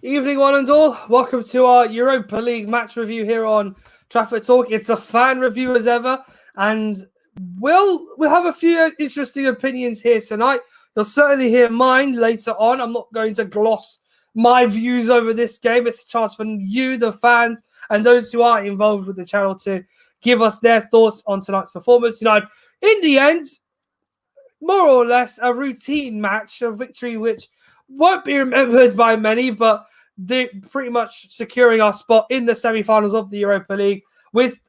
Evening, one and all. Welcome to our Europa League match review here on Trafford Talk. It's a fan review as ever, and we'll have a few interesting opinions here tonight. You'll certainly hear mine later on. I'm not going to gloss my views over this game. It's a chance for you, the fans, and those who are involved with the channel to give us their thoughts on tonight's performance. In the end, more or less a routine match, a victory which won't be remembered by many, but they're pretty much securing our spot in the semi-finals of the Europa League with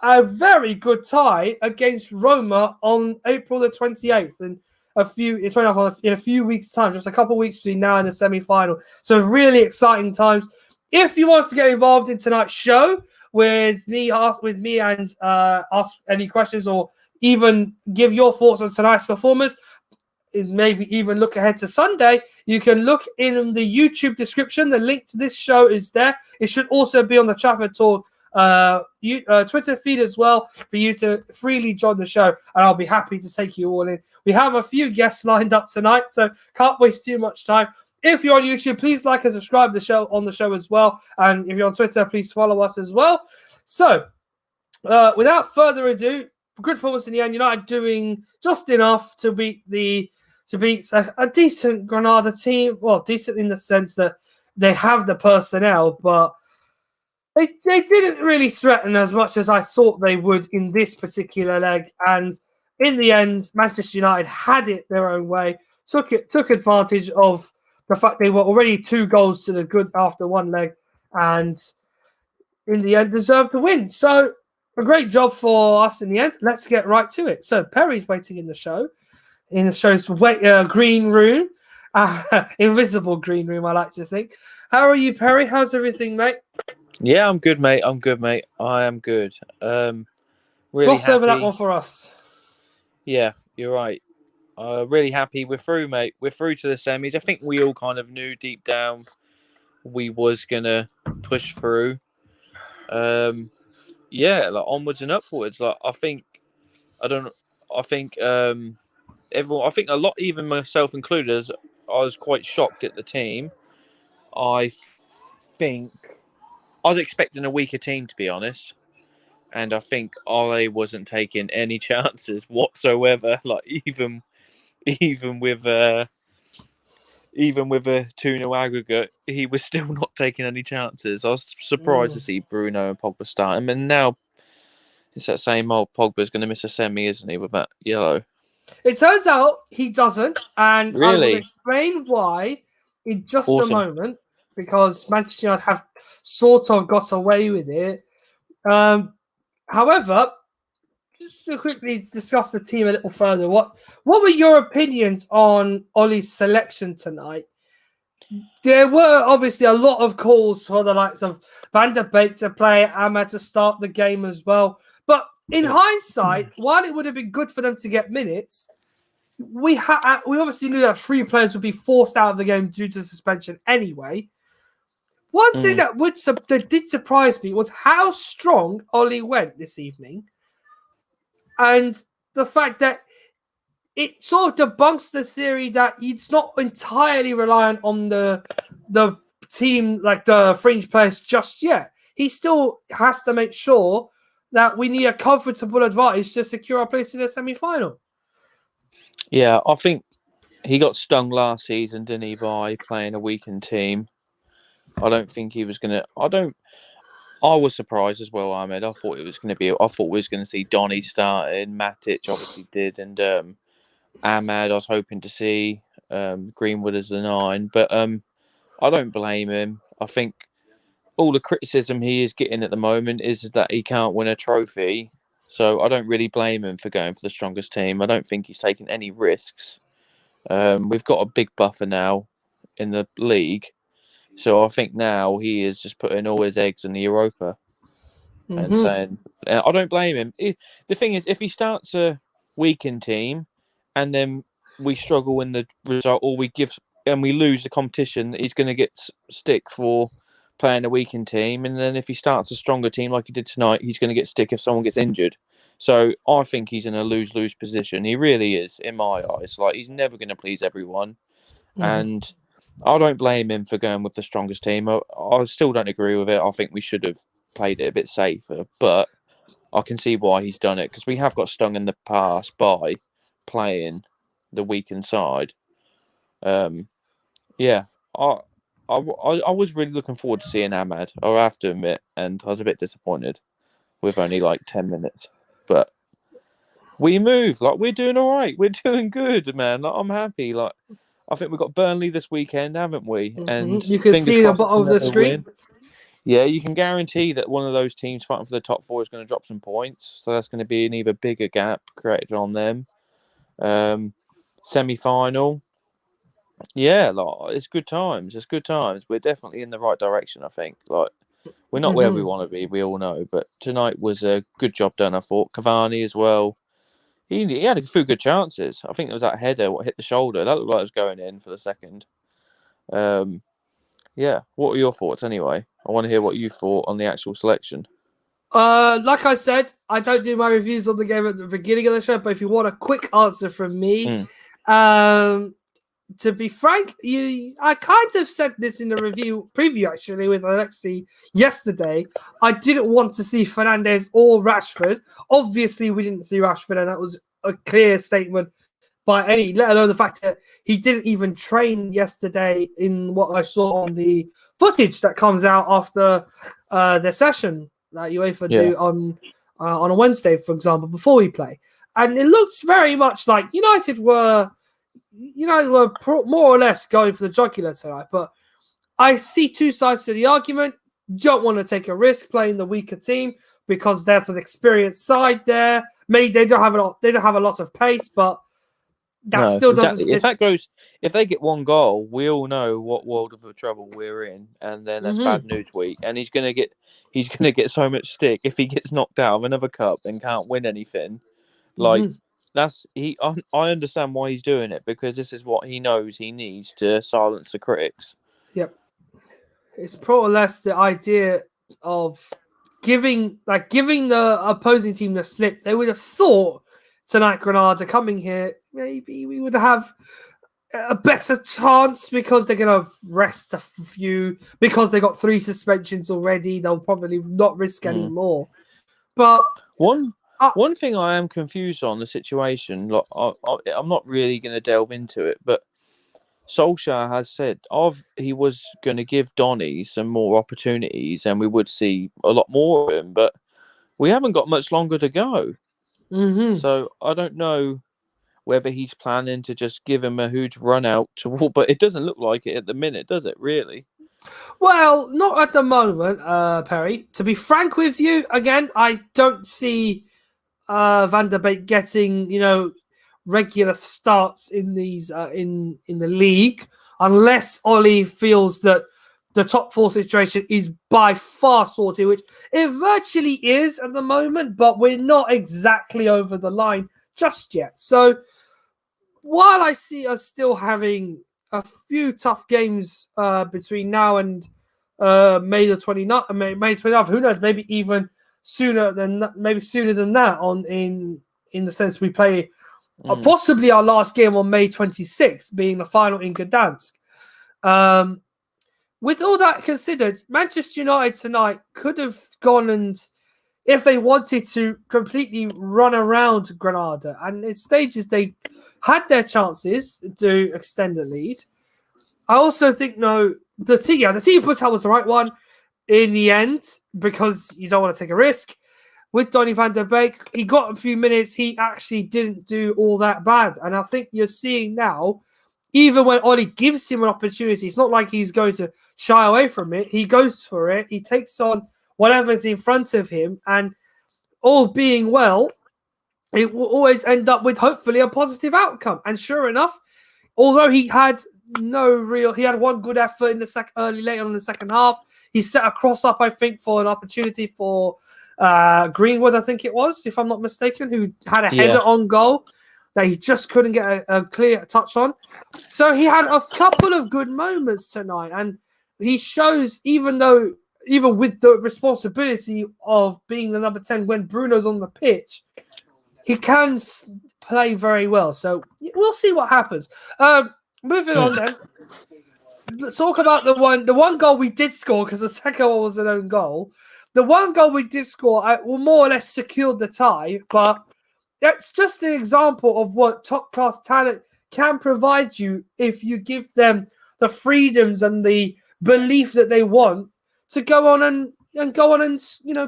a very good tie against Roma on April the 28th in a few weeks' time, just a couple of weeks between now and the semi-final. So really exciting times. If you want to get involved in tonight's show with me and ask any questions or even give your thoughts on tonight's performance, maybe even look ahead to Sunday, you can look in the YouTube description. The link to this show is there. It should also be on the Trafford Talk Twitter feed as well for you to freely join the show, and I'll be happy to take you all in. We have a few guests lined up tonight, so can't waste too much time. If you're on YouTube, please like and subscribe to the show as well, and if you're on Twitter, please follow us as well. So, without further ado, good performance in the end. United doing just enough to beat a decent Granada team. Well, decent in the sense that they have the personnel, but they didn't really threaten as much as I thought they would in this particular leg. And in the end, Manchester United had it their own way, took advantage of the fact they were already 2 goals to the good after one leg, and in the end deserved to win. So a great job for us in the end. Let's get right to it. So Perry's waiting in the show's green room, invisible green room, I like to think. How are you, Perry? How's everything, mate? Yeah, I'm good, mate. I am good. Really Gloss happy. over that one for us. Yeah, you're right. Really happy. We're through, mate. We're through to the semis. I think we all kind of knew deep down we was gonna push through. Yeah, like onwards and upwards. Like I think everyone. I think a lot, even myself included, I was quite shocked at the team. I think I was expecting a weaker team, to be honest. And I think Ole wasn't taking any chances whatsoever. Like even with a even with a 2-0 aggregate, he was still not taking any chances. I was surprised to see Bruno and Pogba starting, and now it's that same old Pogba's going to miss a semi, isn't he, with that yellow? It turns out he doesn't, and I will Really? explain why in just a Awesome. moment, because Manchester United have sort of got away with it. However, just to quickly discuss the team a little further, what were your opinions on Ollie's selection tonight? There were obviously a lot of calls for the likes of Van der Beek to play, Ahmed to start the game as well. But in hindsight, while it would have been good for them to get minutes, we obviously knew that 3 players would be forced out of the game due to suspension anyway. One thing that did surprise me was how strong Ollie went this evening, and the fact that it sort of debunks the theory that he's not entirely reliant on the team, like the fringe players, just yet. He still has to make sure that we need a comfortable advantage to secure our place in the semi-final. Yeah, I think he got stung last season, didn't he, by playing a weakened team. I don't think he was gonna. I was surprised as well, Ahmed. I thought we was going to see Donny starting. Matic obviously did, and Ahmed. I was hoping to see Greenwood as the 9, but I don't blame him. I think all the criticism he is getting at the moment is that he can't win a trophy. So I don't really blame him for going for the strongest team. I don't think he's taking any risks. We've got a big buffer now in the league. So I think now he is just putting all his eggs in the Europa and saying, I don't blame him. The thing is, if he starts a weakened team and then we struggle in the result or we lose the competition, he's going to get stick for playing a weakened team. And then if he starts a stronger team like he did tonight, he's going to get stick if someone gets injured. So I think he's in a lose-lose position. He really is, in my eyes. Like, he's never going to please everyone. And I don't blame him for going with the strongest team. I still don't agree with it. I think we should have played it a bit safer, but I can see why he's done it because we have got stung in the past by playing the weakened side. Yeah, I, I was really looking forward to seeing Ahmed. I have to admit, and I was a bit disappointed with only like 10 minutes, but we move like we're doing all right. We're doing good, man. Like, I'm happy. Like I think we've got Burnley this weekend, haven't we? And You can fingers see the crossed it's bottom of the another screen. win. Yeah, you can guarantee that one of those teams fighting for the top four is going to drop some points. So that's going to be an even bigger gap created on them. Semi-final. Yeah, like it's good times. It's good times. We're definitely in the right direction, I think. Like we're not where we want to be, we all know. But tonight was a good job done, I thought. Cavani as well. He had a few good chances. I think it was that header what hit the shoulder. That looked like it was going in for the second. Yeah. What were your thoughts anyway? I want to hear what you thought on the actual selection. Like I said, I don't do my reviews on the game at the beginning of the show, but if you want a quick answer from me, to be frank, I kind of said this in the preview actually with Alexi yesterday. I didn't want to see Fernandes or Rashford. Obviously, we didn't see Rashford, and that was a clear statement by any, let alone the fact that he didn't even train yesterday in what I saw on the footage that comes out after the session that UEFA do on a Wednesday, for example, before we play. And it looks very much like United were more or less going for the jugular tonight. But I see two sides to the argument. You don't want to take a risk playing the weaker team because there's an experienced side there. Maybe they don't have a lot of pace, but that still doesn't. If they get one goal, we all know what world of trouble we're in, and then that's bad news week. And he's gonna get so much stick if he gets knocked out of another cup and can't win anything. Like I understand why he's doing it because this is what he knows he needs to silence the critics. Yep, it's more or less the idea of giving the opposing team the slip. They would have thought tonight, Granada coming here, maybe we would have a better chance because they're going to rest a few, because they got 3 suspensions already. They'll probably not risk any more. But one thing I am confused on the situation, like, I'm not really going to delve into it, but Solskjaer has said he was going to give Donny some more opportunities and we would see a lot more of him, but we haven't got much longer to go. So I don't know whether he's planning to just give him a huge run out but it doesn't look like it at the minute, does it, really? Well, not at the moment, Perry. To be frank with you, again, I don't see Van der Beek getting, regular starts in these in the league, unless Ollie feels that the top 4 situation is by far sorted, which it virtually is at the moment, but we're not exactly over the line just yet. So while I see us still having a few tough games between now and May the 29th, May 29th, who knows, maybe even sooner than that in the sense we play possibly our last game on May 26th, being the final in Gdansk. With all that considered, Manchester United tonight could have gone and, if they wanted to, completely run around Granada. And in stages, they had their chances to extend the lead. I also think, the team put out was the right one in the end because you don't want to take a risk. With Donny van der Beek, he got a few minutes. He actually didn't do all that bad. And I think you're seeing now, even when Ollie gives him an opportunity, it's not like he's going to shy away from it. He goes for it. He takes on whatever's in front of him. And all being well, it will always end up with hopefully a positive outcome. And sure enough, although he had one good effort in the late on in the second half. He set a cross up, I think, for an opportunity for Greenwood, I think it was, if I'm not mistaken, who had a header on goal that he just couldn't get a clear touch on. So he had a couple of good moments tonight, and he shows, even with the responsibility of being the number 10 when Bruno's on the pitch, he can play very well. So we'll see what happens. Moving on then. talk about the one goal we did score, because the second one was an own goal. The one goal we did score, well, more or less secured the tie, but that's just an example of what top class talent can provide you if you give them the freedoms and the belief that they want to go on and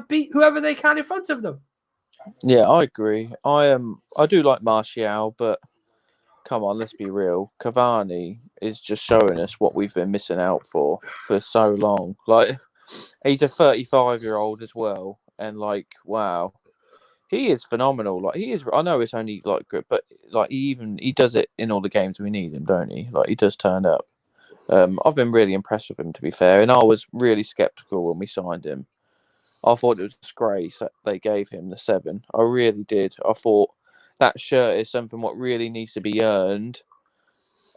beat whoever they can in front of them. Yeah, I agree. I do like Martial, but come on, let's be real. Cavani is just showing us what we've been missing out for so long. Like, he's a 35-year-old as well, and like, wow, he is phenomenal. Like, he is. I know it's only like good, but like he does it in all the games we need him, don't he? Like, he does turn up. I've been really impressed with him, to be fair, and I was really skeptical when we signed him. I thought it was a disgrace that they gave him the 7. I really did. I thought that shirt is something what really needs to be earned.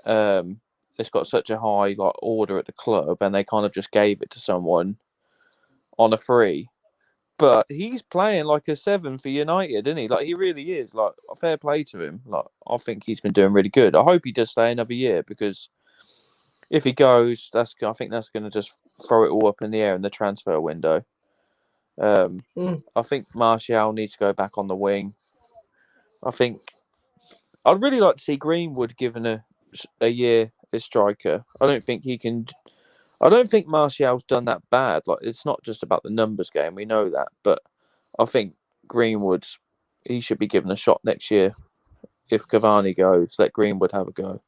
It's got such a high like order at the club, and they kind of just gave it to someone on a free. But he's playing like a 7 for United, isn't he? Like, he really is. Like, fair play to him. Like, I think he's been doing really good. I hope he does stay another year, because if he goes, I think that's going to just throw it all up in the air in the transfer window. I think Martial needs to go back on the wing. I think I'd really like to see Greenwood given a year as striker. I don't think he can. I don't think Martial's done that bad. Like, it's not just about the numbers game. We know that, but I think he should be given a shot next year. If Cavani goes, let Greenwood have a go.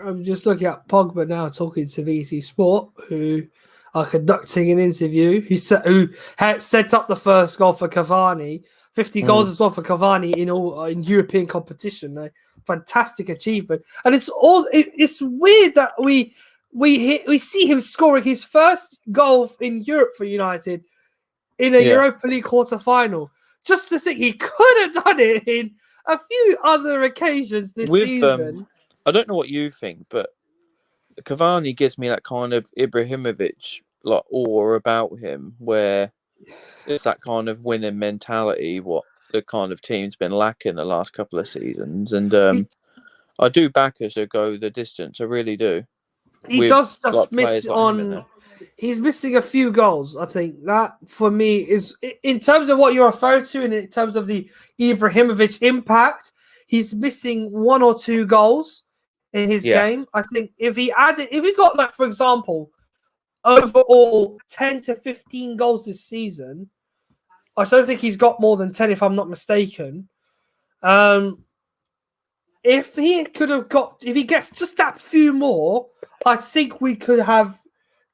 I'm just looking at Pogba now, talking to VC Sport, who are conducting an interview. Who had set up the first goal for Cavani, 50 goals as well for Cavani in European competition. A fantastic achievement, and it's weird that we see him scoring his first goal in Europe for United in a Europa League quarter-final. Just to think he could have done it in a few other occasions this season. I don't know what you think, but Cavani gives me that kind of Ibrahimovic like aura about him, where it's that kind of winning mentality, what the kind of team's been lacking the last couple of seasons. And I do back us to go the distance. I really do. He just missed on. He's missing a few goals. I think that for me is, in terms of what you're referring to, and in terms of the Ibrahimovic impact, he's missing 1 or 2 goals in his game. I think if he got, like, for example, overall 10 to 15 goals this season, I don't think he's got more than 10 if I'm not mistaken. If he gets just that few more, I think we could have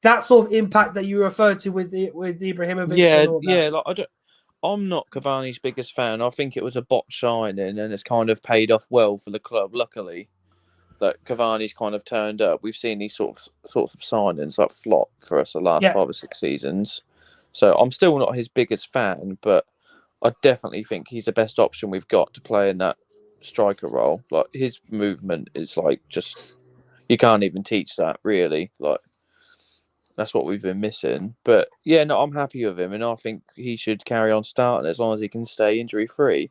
that sort of impact that you referred to with Ibrahimovic. Like, I'm not Cavani's biggest fan. I think it was a botch signing, and it's kind of paid off well for the club. Luckily, that Cavani's kind of turned up. We've seen these sorts of signings like flop for us the last 5 or 6 seasons. So I'm still not his biggest fan, but I definitely think he's the best option we've got to play in that striker role. Like, his movement is like, just, you can't even teach that, really. Like, that's what we've been missing. But yeah, no, I'm happy with him, and I think he should carry on starting as long as he can stay injury free.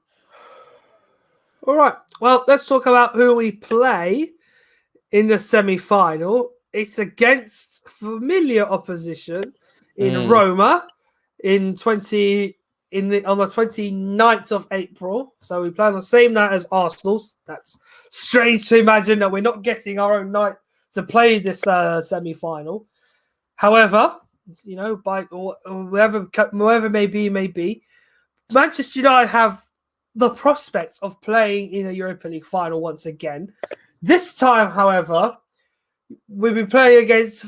All right. Well, let's talk about who we play in the semi-final. It's against familiar opposition in Roma on the 29th of April. So we play on the same night as Arsenal. That's strange to imagine that we're not getting our own night to play this semi-final. However, by whoever may be, Manchester United have the prospect of playing in a Europa League final once again. This time, however, we'll be playing against,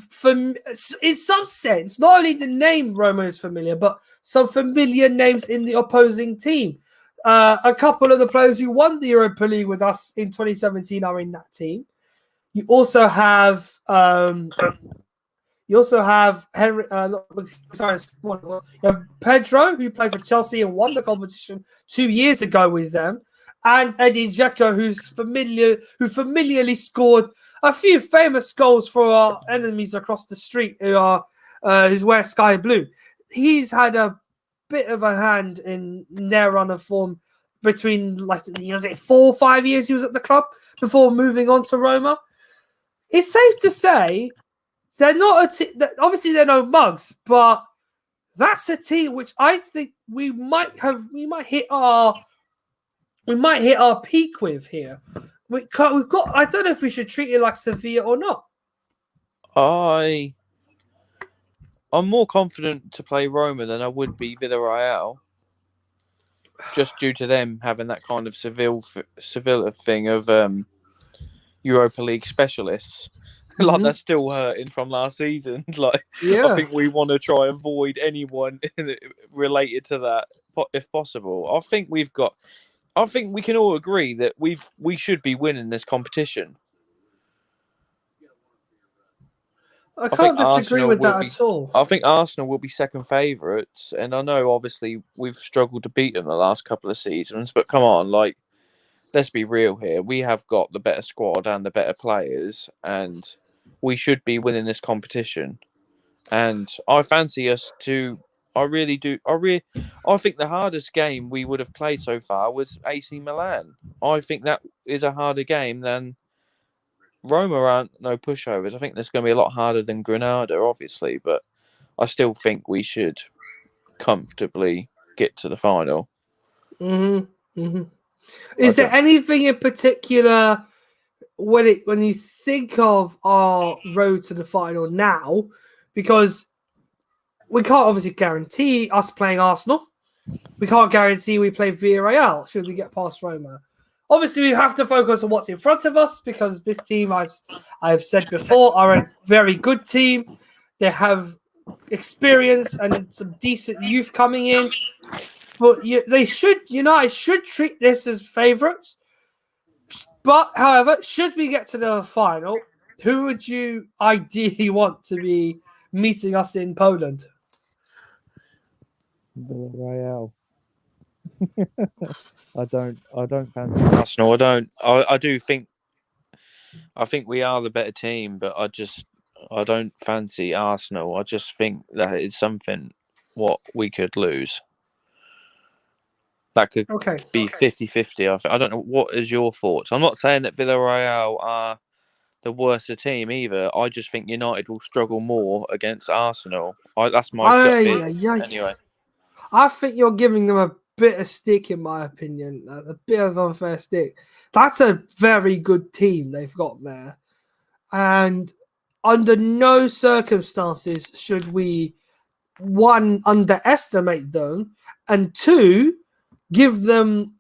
in some sense, not only the name Roma is familiar, but some familiar names in the opposing team. A couple of the players who won the Europa League with us in 2017 are in that team. You also have Henry. You have Pedro, who played for Chelsea and won the competition 2 years ago with them, and Eddie Dzeko, who familiarly scored a few famous goals for our enemies across the street, who wear sky blue. He's had a bit of a hand in their run of form between, like, was it 4 or 5 years he was at the club before moving on to Roma. It's safe to say they're not a team. Obviously, they're no mugs, but that's a team which I think we might hit our peak with here. We've got. I don't know if we should treat it like Sevilla or not. I'm more confident to play Roma than I would be Villarreal, just due to them having that kind of Sevilla thing of Europa League specialists. Like that's still hurting from last season. Like I think we want to try and avoid anyone related to that if possible. I think we can all agree that we should be winning this competition. I can't disagree with that at all. I think Arsenal will be second favourites, and I know obviously we've struggled to beat them the last couple of seasons, but come on, like let's be real here. We have got the better squad and the better players, and we should be winning this competition. And I fancy us to. I really do. I think the hardest game we would have played so far was AC Milan. I think that is a harder game than Roma. Aren't no pushovers. I think that's going to be a lot harder than Granada, obviously, but I still think we should comfortably get to the final. Is there anything in particular when you think of our road to the final now? Because we can't obviously guarantee us playing Arsenal. We can't guarantee we play Villarreal should we get past Roma. Obviously, we have to focus on what's in front of us because this team, as I've said before, are a very good team. They have experience and some decent youth coming in. But United should treat this as favourites. But, however, should we get to the final, who would you ideally want to be meeting us in Poland? Villarreal. I don't fancy Arsenal. I think we are the better team, but I don't fancy Arsenal. I just think that it's something what we could lose. That could be 50-50. I don't know. What is your thoughts? I'm not saying that Villarreal are the worst team either. I just think United will struggle more against Arsenal. That's my gut feeling. Anyway. I think you're giving them a bit of stick, in my opinion. A bit of unfair stick. That's a very good team they've got there. And under no circumstances should we, one, underestimate them, and two, give them,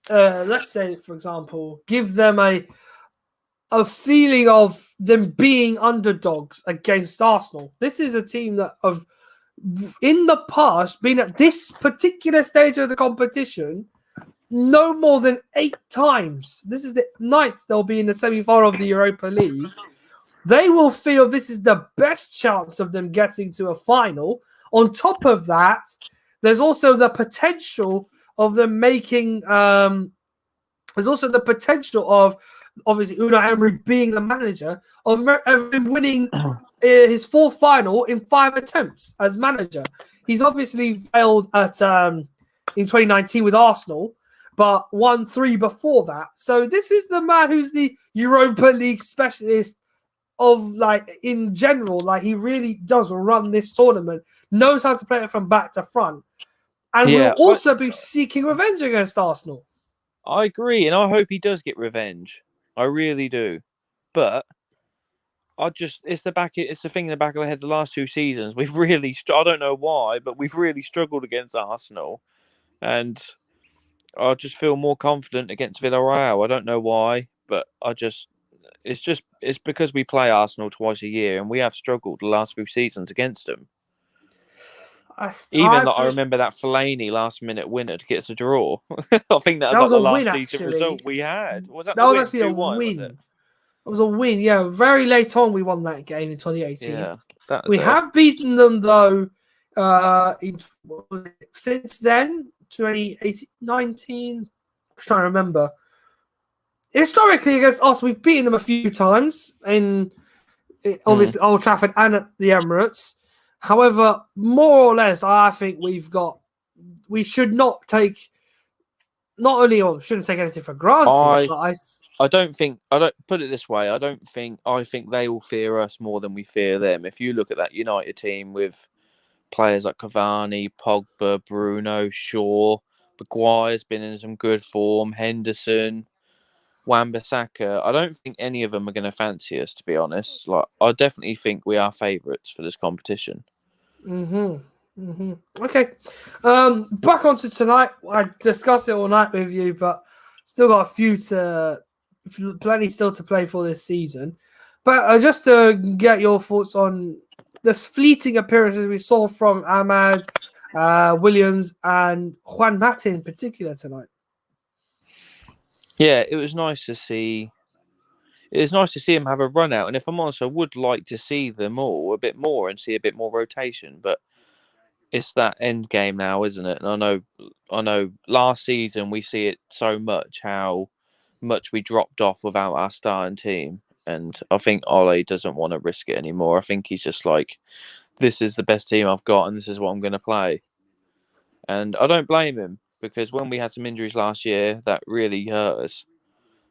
let's say, for example, give them a feeling of them being underdogs against Arsenal. This is a team that have, in the past, been at this particular stage of the competition no more than 8 times. This is the 9th they'll be in the semi-final of the Europa League. They will feel this is the best chance of them getting to a final. On top of that, there's also the potential of them making... there's also the potential of, obviously, Unai Emery being the manager, of him winning his 4th final in 5 attempts as manager. He's obviously failed at in 2019 with Arsenal, but won 3 before that. So this is the man who's the Europa League specialist of, like, in general. Like, he really does run this tournament, knows how to play it from back to front, and will also be seeking revenge against Arsenal. I agree, and I hope he does get revenge. I really do. But it's the thing in the back of the head. The last 2 seasons, we've really, I don't know why, but we've really struggled against Arsenal, and I just feel more confident against Villarreal. I don't know why, but it's because we play Arsenal twice a year, and we have struggled the last few seasons against them. I remember that Fellaini last-minute winner to get us a draw. I think that was like the last decent result we had. Was that was actually a win? It was a win, yeah. Very late on, we won that game in 2018. Yeah, we have beaten them, though, since then, 2018, 19. I'm trying to remember. Historically, against us, we've beaten them a few times in, obviously, Old Trafford and at the Emirates. However, more or less, I think we should not take, shouldn't take anything for granted. I don't put it this way. I think they will fear us more than we fear them. If you look at that United team with players like Cavani, Pogba, Bruno, Shaw, Maguire's been in some good form, Henderson, Wan-Bissaka. I don't think any of them are going to fancy us, to be honest. Like, I definitely think we are favourites for this competition. Okay. Back onto tonight. I discussed it all night with you, but still got plenty still to play for this season. But just to get your thoughts on the fleeting appearances we saw from Ahmed, Williams, and Juan Mata in particular tonight. Yeah, it was nice to see. It was nice to see him have a run out, and if I'm honest, I would like to see them all a bit more and see a bit more rotation. But it's that end game now, isn't it? And I know. Last season we see it so much how much we dropped off without our starting team, and I think Ole doesn't want to risk it anymore. I think he's just like, this is the best team I've got, and this is what I'm going to play. And I don't blame him because when we had some injuries last year, that really hurt us.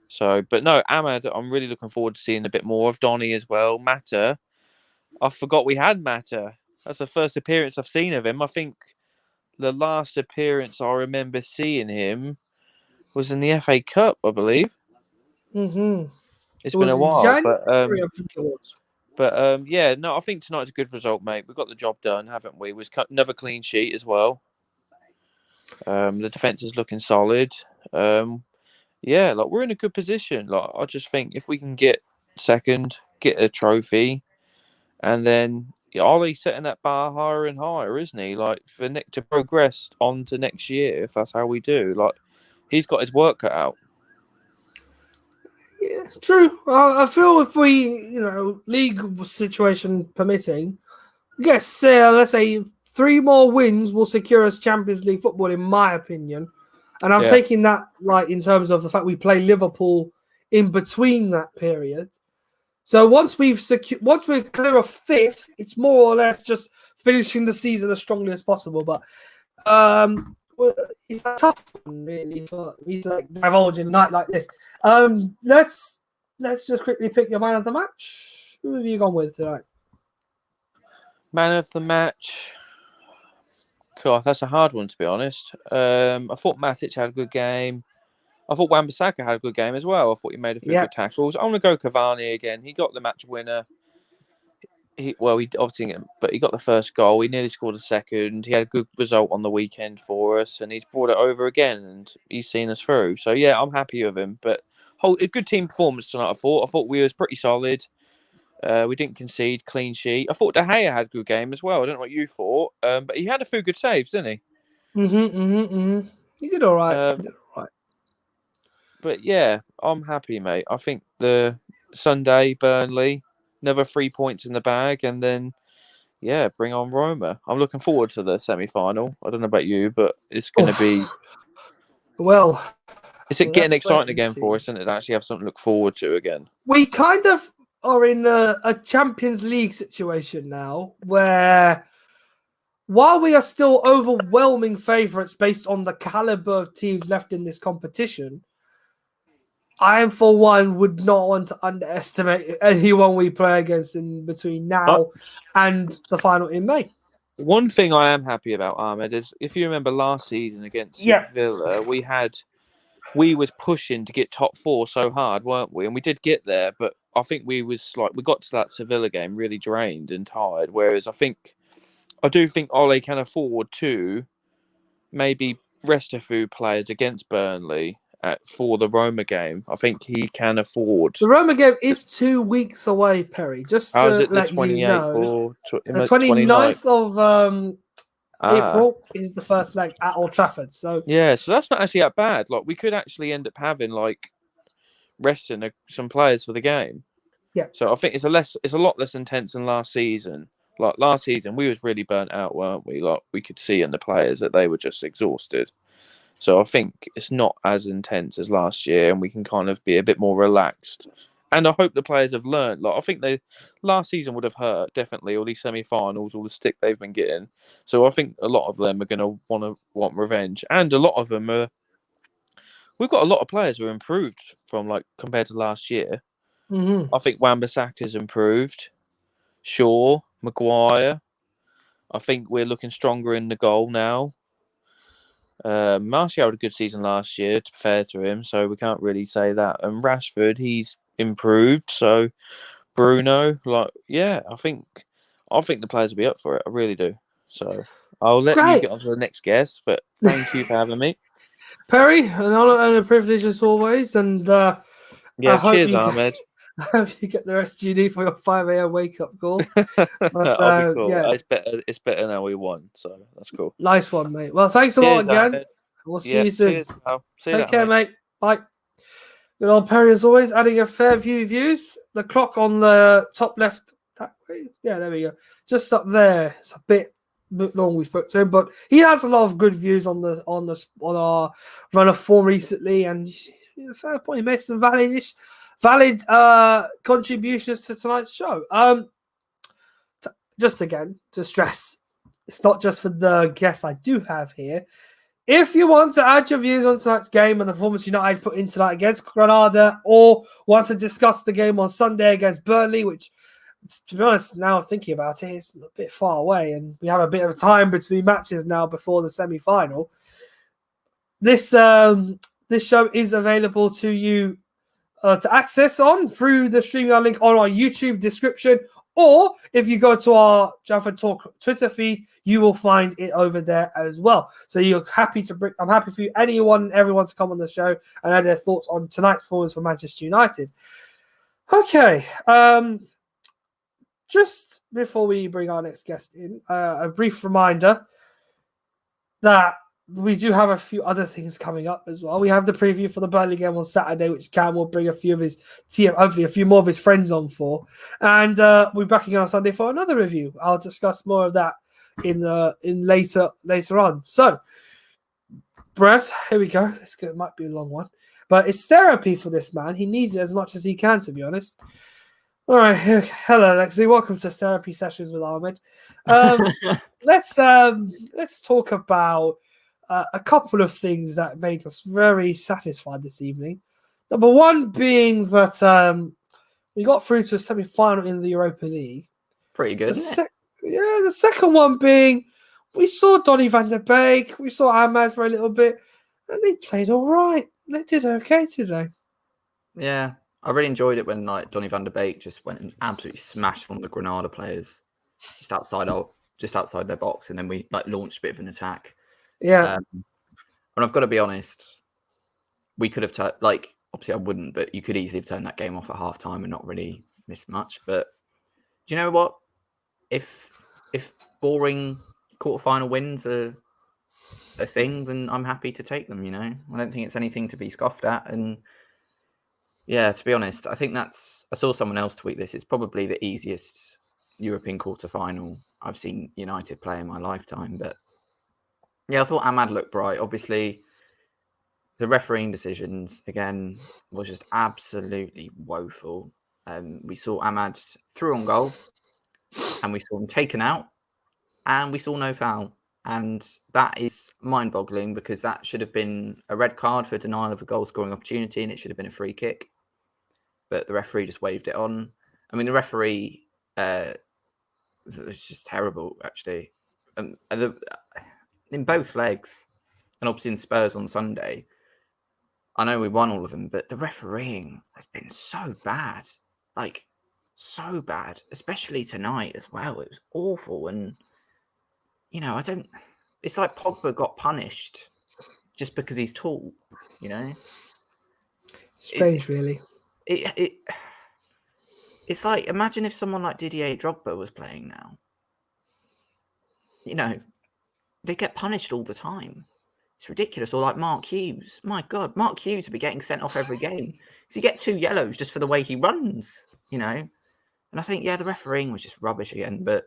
So, but no, Ahmed, I'm really looking forward to seeing a bit more of Donny as well. Mata, I forgot we had Mata. That's the first appearance I've seen of him. I think the last appearance I remember seeing him was in the FA Cup, I believe. It It's been was a in while, January, I think it was. yeah, no, I think tonight's a good result, mate. We've got the job done, haven't we? We've cut another clean sheet as well. The defence is looking solid. Yeah, like we're in a good position. Like I just think if we can get second, get a trophy, and then Ollie's setting that bar higher and higher, isn't he? Like for Nick to progress on to next year, if that's how we do. Like he's got his work cut out. Yeah, true. I feel if we, league situation permitting, yes, let's say 3 more wins will secure us Champions League football, in my opinion. And I'm Yeah. taking that like in terms of the fact we play Liverpool in between that period. So once we're clear of 5th, it's more or less just finishing the season as strongly as possible. But it's a tough one, really, for me to divulge in a night like this. Let's just quickly pick your man of the match. Who have you gone with tonight? Man of the match. God, that's a hard one to be honest. I thought Matic had a good game. I thought Wan-Bissaka had a good game as well. I thought he made a few good tackles. I'm gonna go Cavani again. He got the match winner. He obviously, but he got the first goal. He nearly scored a second. He had a good result on the weekend for us, and he's brought it over again, and he's seen us through. So yeah, I'm happy with him. But a good team performance tonight. I thought we was pretty solid. We didn't concede, clean sheet. I thought De Gea had a good game as well. I don't know what you thought, but he had a few good saves, didn't he? He did all right. But yeah, I'm happy, mate. I think the Sunday Burnley, another 3 points in the bag, and then yeah, bring on Roma. I'm looking forward to the semi-final. I don't know about you, but it's going to be. Well, is it getting let's wait exciting and again see. for us, and it actually have something to look forward to again? We kind of are in a Champions League situation now where, while we are still overwhelming favourites based on the calibre of teams left in this competition, I am, for one, would not want to underestimate anyone we play against in between now and the final in May. One thing I am happy about, Ahmed, is if you remember last season against Sevilla, we was pushing to get top 4 so hard, weren't we? And we did get there, but I think we got to that Sevilla game really drained and tired. Whereas I do think Ole can afford to maybe rest a few players against Burnley for the Roma game. I think he can afford. The Roma game is 2 weeks away, Perry. Just to let you know, the 29th of April is the first leg at Old Trafford. So yeah, so that's not actually that bad. Like we could actually end up having resting some players for the game. Yeah. So I think it's a lot less intense than last season. Like last season, we was really burnt out, weren't we? Like we could see in the players that they were just exhausted. So I think it's not as intense as last year, and we can kind of be a bit more relaxed. And I hope the players have learned. Like I think last season would have hurt definitely all these semi-finals, all the stick they've been getting. So I think a lot of them are going to want revenge, and a lot of them are we've got a lot of players who are improved from compared to last year. Mm-hmm. I think Wan-Bissaka's improved. Shaw, Maguire. I think we're looking stronger in the goal now. Martial had a good season last year, to be fair to him, so we can't really say that. And Rashford, he's improved. So Bruno, I think the players will be up for it. I really do. So I'll let you Great. get on to the next guest, but thank you for having me. Perry, an honor and a privilege as always. And I Yeah, hope cheers, you Ahmed. I hope you get the rest you need for your 5 a.m. wake up call. But I'll be cool. yeah, It's better. It's better now we won, so that's cool. nice one, mate. Well, thanks a lot Cheers, again. Ahmed. We'll see Yeah, you soon. cheers, pal. See you Take later, care, mate. mate. Bye. Good old Perry, as always, adding a fair few views. The clock on the top left, that way. Yeah, there we go. Just up there. It's a bit long we spoke to him, but he has a lot of good views on our run of form recently, and fair point. He made some valid contributions to tonight's show. Just again to stress, it's not just for the guests I do have here. If you want to add your views on tonight's game and the performance United put in tonight against Granada, or want to discuss the game on Sunday against Burnley, which, to be honest, now thinking about it, it's a bit far away, and we have a bit of time between matches now before the semi-final. This show is available to you to access through the StreamYard link on our YouTube description, or if you go to our Trafford Talk Twitter feed, you will find it over there as well. So I'm happy for everyone to come on the show and add their thoughts on tonight's performance for Manchester United. Okay, just before we bring our next guest in, a brief reminder that we do have a few other things coming up as well. We have the preview for the Burnley game on Saturday, which Cam will bring a few of his team, hopefully a few more of his friends on for. And we'll be back again on Sunday for another review. I'll discuss more of that in later on. So, Brett, here we go. It might be a long one, but it's therapy for this man. He needs it as much as he can, to be honest. All right, hello, Lexi. Welcome to Therapy Sessions with Ahmed. Let's talk about a couple of things that made us very satisfied this evening. Number one being that we got through to a semi-final in the Europa League. Pretty good, the second one being we saw Donny van der Beek, we saw Ahmed for a little bit, and they played all right. They did okay today. Yeah, I really enjoyed it when Donny van der Beek just went and absolutely smashed one of the Granada players just outside their box, and then we launched a bit of an attack. Yeah. And I've got to be honest, we could have obviously I wouldn't, but you could easily have turned that game off at half time and not really missed much. But do you know what? If boring quarterfinal wins are a thing, then I'm happy to take them, I don't think it's anything to be scoffed at. And yeah, to be honest, I think I saw someone else tweet this. It's probably the easiest European quarterfinal I've seen United play in my lifetime. But yeah, I thought Ahmad looked bright. Obviously, the refereeing decisions, again, was just absolutely woeful. We saw Ahmad through on goal, and we saw him taken out, and we saw no foul. And that is mind-boggling, because that should have been a red card for denial of a goal-scoring opportunity, and it should have been a free kick. But the referee just waved it on. I mean, the referee was just terrible, actually. In both legs, and obviously in Spurs on Sunday, I know we won all of them, but the refereeing has been so bad. So bad, especially tonight as well. It was awful. And, it's like Pogba got punished just because he's tall, Strange, really. It's like, imagine if someone like Didier Drogba was playing now. They get punished all the time. It's ridiculous. Or like Mark Hughes. My God, Mark Hughes would be getting sent off every game. So you get 2 yellows just for the way he runs, And I think, the refereeing was just rubbish again. But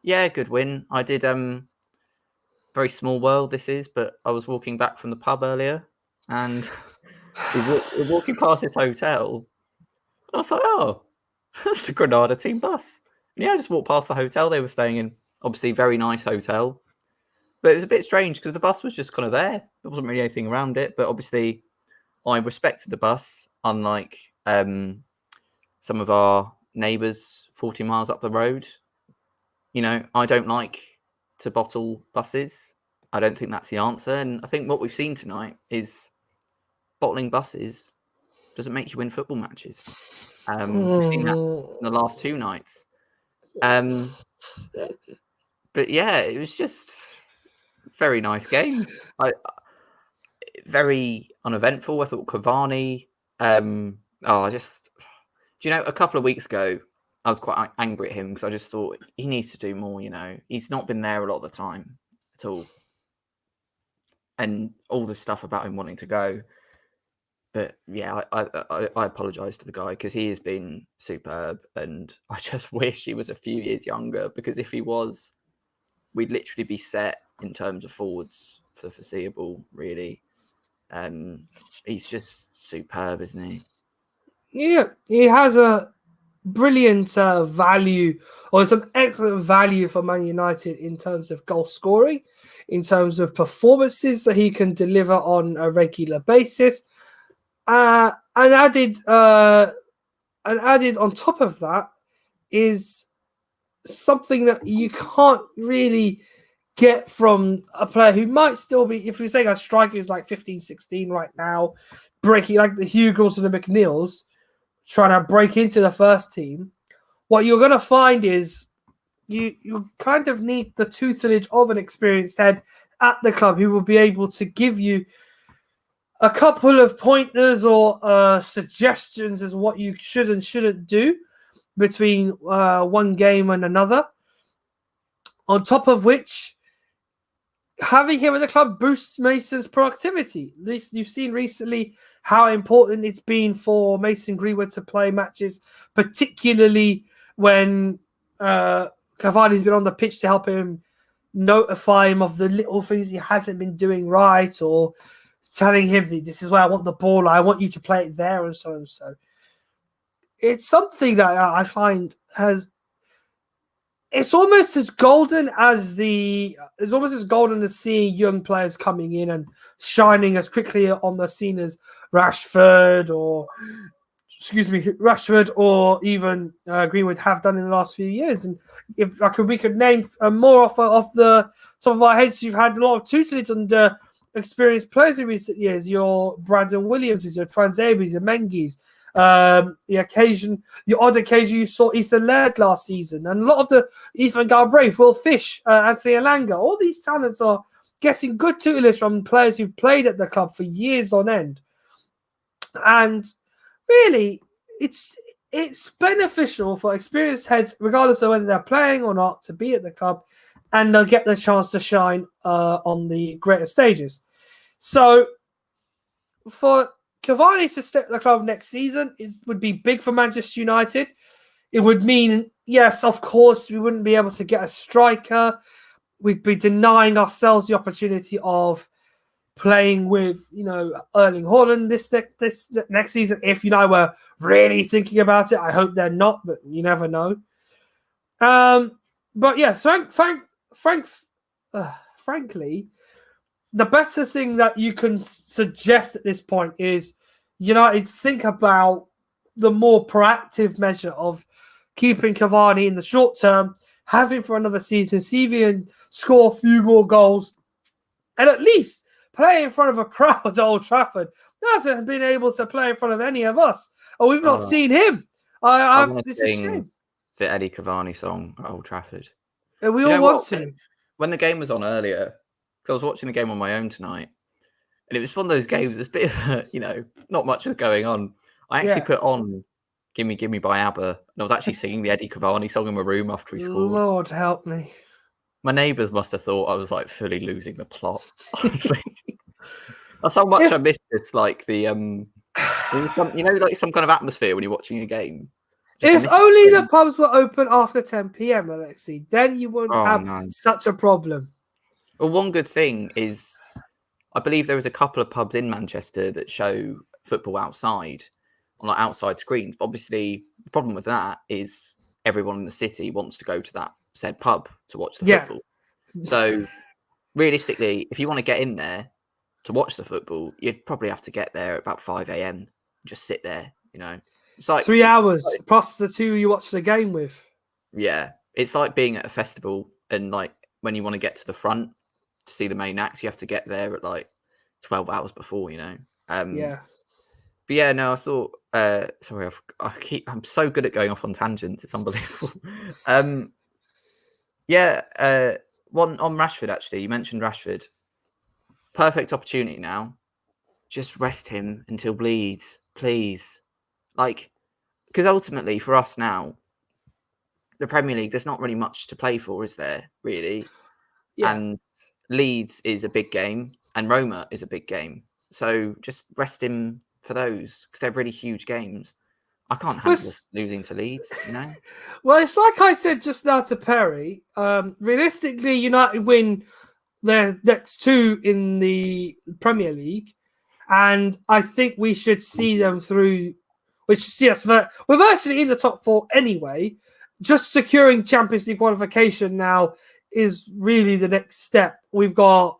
yeah, good win. I did, very small world this is, but I was walking back from the pub earlier, and we're walking past this hotel. And I was like, oh, that's the Granada team bus. And I just walked past the hotel they were staying in. Obviously, very nice hotel. But it was a bit strange because the bus was just kind of there. There wasn't really anything around it. But obviously, I respected the bus, unlike some of our neighbours 40 miles up the road. You know, I don't like to bottle buses. I don't think that's the answer. And I think what we've seen tonight is bottling buses doesn't make you win football matches. We've seen that in the last 2 nights. But yeah, it was just a very nice game. Very uneventful. I thought Cavani. Do you know, a couple of weeks ago, I was quite angry at him because I just thought he needs to do more. You know, he's not been there a lot of the time at all, and all the stuff about him wanting to go. But yeah, I apologise to the guy because he has been superb, and I just wish he was a few years younger. Because if he was, we'd literally be set in terms of forwards for the foreseeable. Really, he's just superb, isn't he? Yeah, he has a brilliant value, or some excellent value for Man United in terms of goal scoring, in terms of performances that he can deliver on a regular basis. And added on top of that is something that you can't really get from a player who might still be, if we say a striker who's like 15, 16 right now, breaking like the Hugels and the McNeils, trying to break into the first team. What you're going to find is you kind of need the tutelage of an experienced head at the club who will be able to give you a couple of pointers or suggestions as what you should and shouldn't do between one game and another. On top of which, having him at the club boosts Mason's productivity. At least you've seen recently how important it's been for Mason Greenwood to play matches, particularly when Cavani's been on the pitch to help him notify him of the little things he hasn't been doing right, or telling him, this is where I want the ball, I want you to play it there, and so and so. It's something that I find it's almost as golden as seeing young players coming in and shining as quickly on the scene as Rashford or even Greenwood have done in the last few years. And if we could name more off the top of our heads, you've had a lot of tutelage under experienced players in recent years. Your Brandon Williams, your Twanzebis, your Mengies. The odd occasion you saw Ethan Laird last season, and a lot of the Ethan Galbraith, Will Fish, Anthony Elanga, all these talents are getting good tutelage from players who've played at the club for years on end. And really, it's beneficial for experienced heads, regardless of whether they're playing or not, to be at the club, and they'll get the chance to shine on the greater stages. So for Cavani to step the club next season, it would be big for Manchester United. It would mean, yes, of course, we wouldn't be able to get a striker. We'd be denying ourselves the opportunity of playing with, Erling Haaland this next season. If were really thinking about it, I hope they're not, but you never know. But yeah, frankly, the better thing that you can suggest at this point is United think about the more proactive measure of keeping Cavani in the short term, have him for another season, see if he can score a few more goals, and at least play in front of a crowd at Old Trafford. He hasn't been able to play in front of any of us, or we've not seen him. This is a shame. The Eddie Cavani song at Old Trafford. And we all want to. When the game was on earlier, because I was watching the game on my own tonight, and it was one of those games, there's a bit of, not much was going on. I actually put on Gimme Gimme by ABBA, and I was actually singing the Eddie Cavani song in my room after he scored. Lord help me. My neighbours must have thought I was fully losing the plot, honestly. That's how much I missed this, like the, like some kind of atmosphere when you're watching a game. If only the pubs were open after 10 p.m, Alexi, then you wouldn't have such a problem. Well, one good thing is, I believe there is a couple of pubs in Manchester that show football outside, on outside screens. But obviously, the problem with that is everyone in the city wants to go to that said pub to watch the football. So, realistically, if you want to get in there, to watch the football, you'd probably have to get there at about 5 a.m. Just sit there, It's like 3 hours plus the 2 you watch the game with. Yeah, it's like being at a festival and like when you want to get to the front to see the main acts, you have to get there at like 12 hours before, Yeah. But yeah, no, I thought. Sorry, I'm so good at going off on tangents. It's unbelievable. One on Rashford. Actually, you mentioned Rashford. Perfect opportunity now. Just rest him until bleeds, please. Like, because ultimately for us now, the Premier League, there's not really much to play for, is there? Really? Yeah. And Leeds is a big game, and Roma is a big game. So just rest him for those because they're really huge games. I can't handle us losing to Leeds, Well, it's like I said just now to Perry. Realistically, United win their next 2 in the Premier League, and I think we should see them through. Which see us, we're virtually in the top 4 anyway. Just securing Champions League qualification now is really the next step. We've got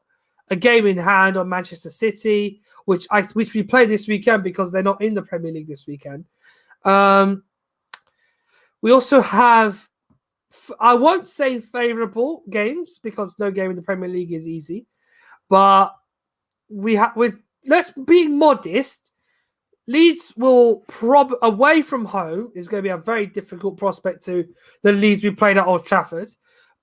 a game in hand on Manchester City, which we play this weekend because they're not in the Premier League this weekend. We also have, I won't say favourable games because no game in the Premier League is easy, but let's be modest. Leeds will away from home is going to be a very difficult prospect to the Leeds we played at Old Trafford.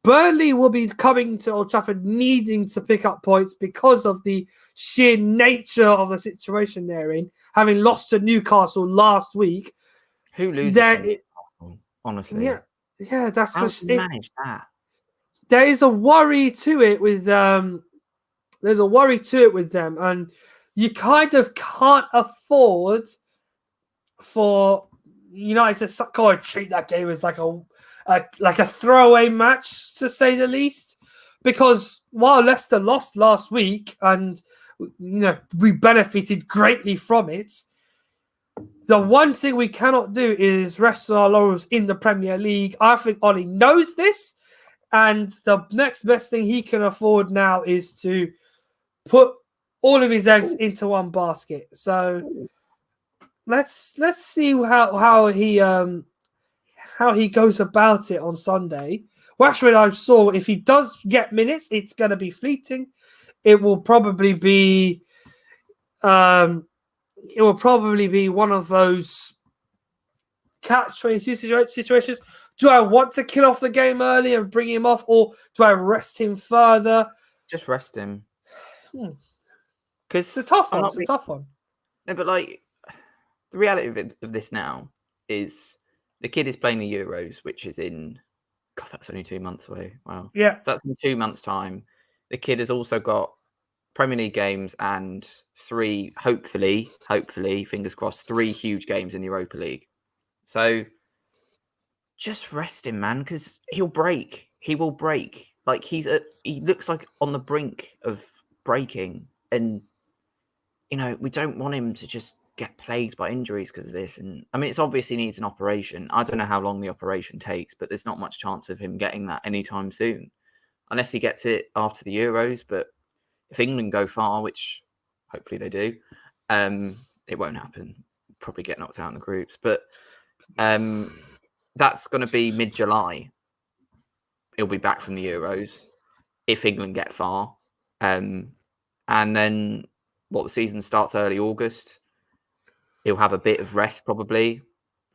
Burnley will be coming to Old Trafford needing to pick up points because of the sheer nature of the situation they're in, having lost to Newcastle last week. Who loses to Newcastle, honestly? Yeah, that's how do you manage that? There is a worry to it with them, and you kind of can't afford for United to kind of treat that game as like a throwaway match, to say the least. Because while Leicester lost last week, and we benefited greatly from it, the one thing we cannot do is rest our laurels in the Premier League. I think Ollie knows this, and the next best thing he can afford now is to put all of his eggs into one basket. So let's see how he goes about it on Sunday. Rashford, I saw, if he does get minutes, it's going to be fleeting. It will probably be one of those catch-22 situations. Do I want to kill off the game early and bring him off, or do I rest him further? Just rest him. It's a tough one. It's a tough one. No, but like the reality of this now is the kid is playing the Euros, which is in, God, that's only 2 months away. Wow. Yeah. So that's in 2 months' time. The kid has also got Premier League games and 3, hopefully, fingers crossed, 3 huge games in the Europa League. So just rest him, man, because he'll break. He will break. Like he looks like on the brink of breaking, and we don't want him to just get plagued by injuries because of this. And I mean, it's obviously needs an operation. I don't know how long the operation takes, but there's not much chance of him getting that anytime soon, unless he gets it after the Euros. But if England go far, which hopefully they do, it won't happen. Probably get knocked out in the groups, but that's going to be mid-July. He'll be back from the Euros if England get far, and then the season starts early August. He'll have a bit of rest probably.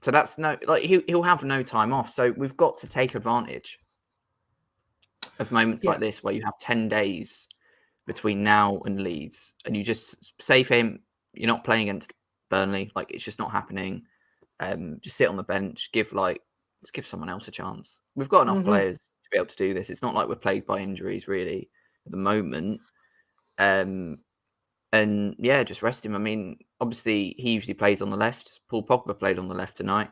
So that's he'll have no time off. So we've got to take advantage of moments like this where you have 10 days between now and Leeds, and you just say for him, you're not playing against Burnley. Like, it's just not happening. Just sit on the bench. Let's give someone else a chance. We've got enough players to be able to do this. It's not like we're plagued by injuries really at the moment. And yeah, just rest him. I mean, obviously he usually plays on the left. Paul Pogba played on the left tonight,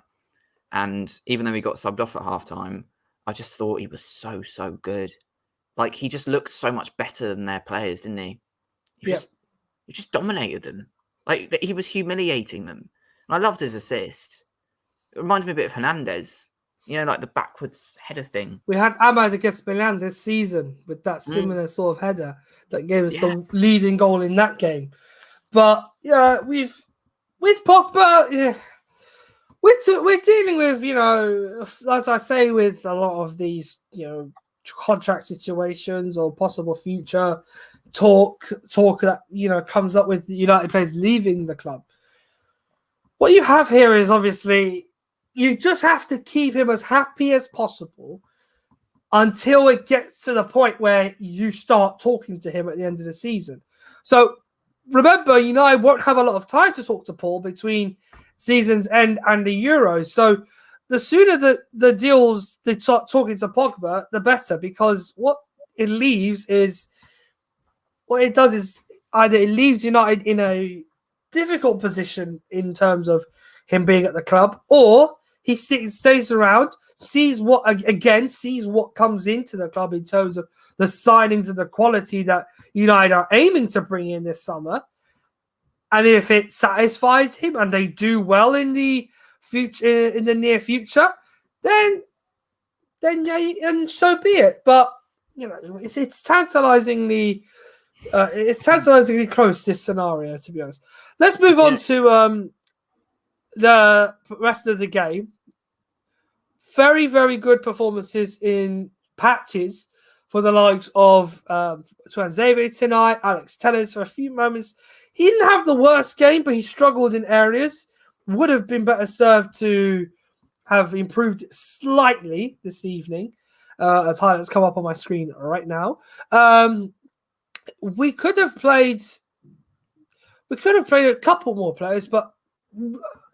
and even though he got subbed off at halftime, I just thought he was so good. Like, he just looked so much better than their players, didn't he? He just dominated them. Like, he was humiliating them. And I loved his assist. It reminds me a bit of Hernandez. like the backwards header thing. We had Ahmed against Milan this season with that similar sort of header that gave us the leading goal in that game. But yeah, with Pogba, yeah, we're dealing with, as I say, with a lot of these, contract situations or possible future talk that comes up with United players leaving the club. What you have here is obviously you just have to keep him as happy as possible until it gets to the point where you start talking to him at the end of the season. So remember, United won't have a lot of time to talk to Paul between season's end and the Euros. So the sooner the deals they start talking to Pogba, the better, because what it does is either it leaves United in a difficult position in terms of him being at the club, or he stays around, sees what comes into the club in terms of the signings and the quality that United are aiming to bring in this summer. And if it satisfies him and they do well in the future, in the near future, then yeah, and so be it. But it's tantalizingly close, this scenario, to be honest. Let's move on to the rest of the game. Very, very good performances in patches for the likes of Tuanzebe tonight, Alex Telles for a few moments. He didn't have the worst game, but he struggled in areas. Would have been better served to have improved slightly this evening, as highlights come up on my screen right now. We could have played a couple more players, but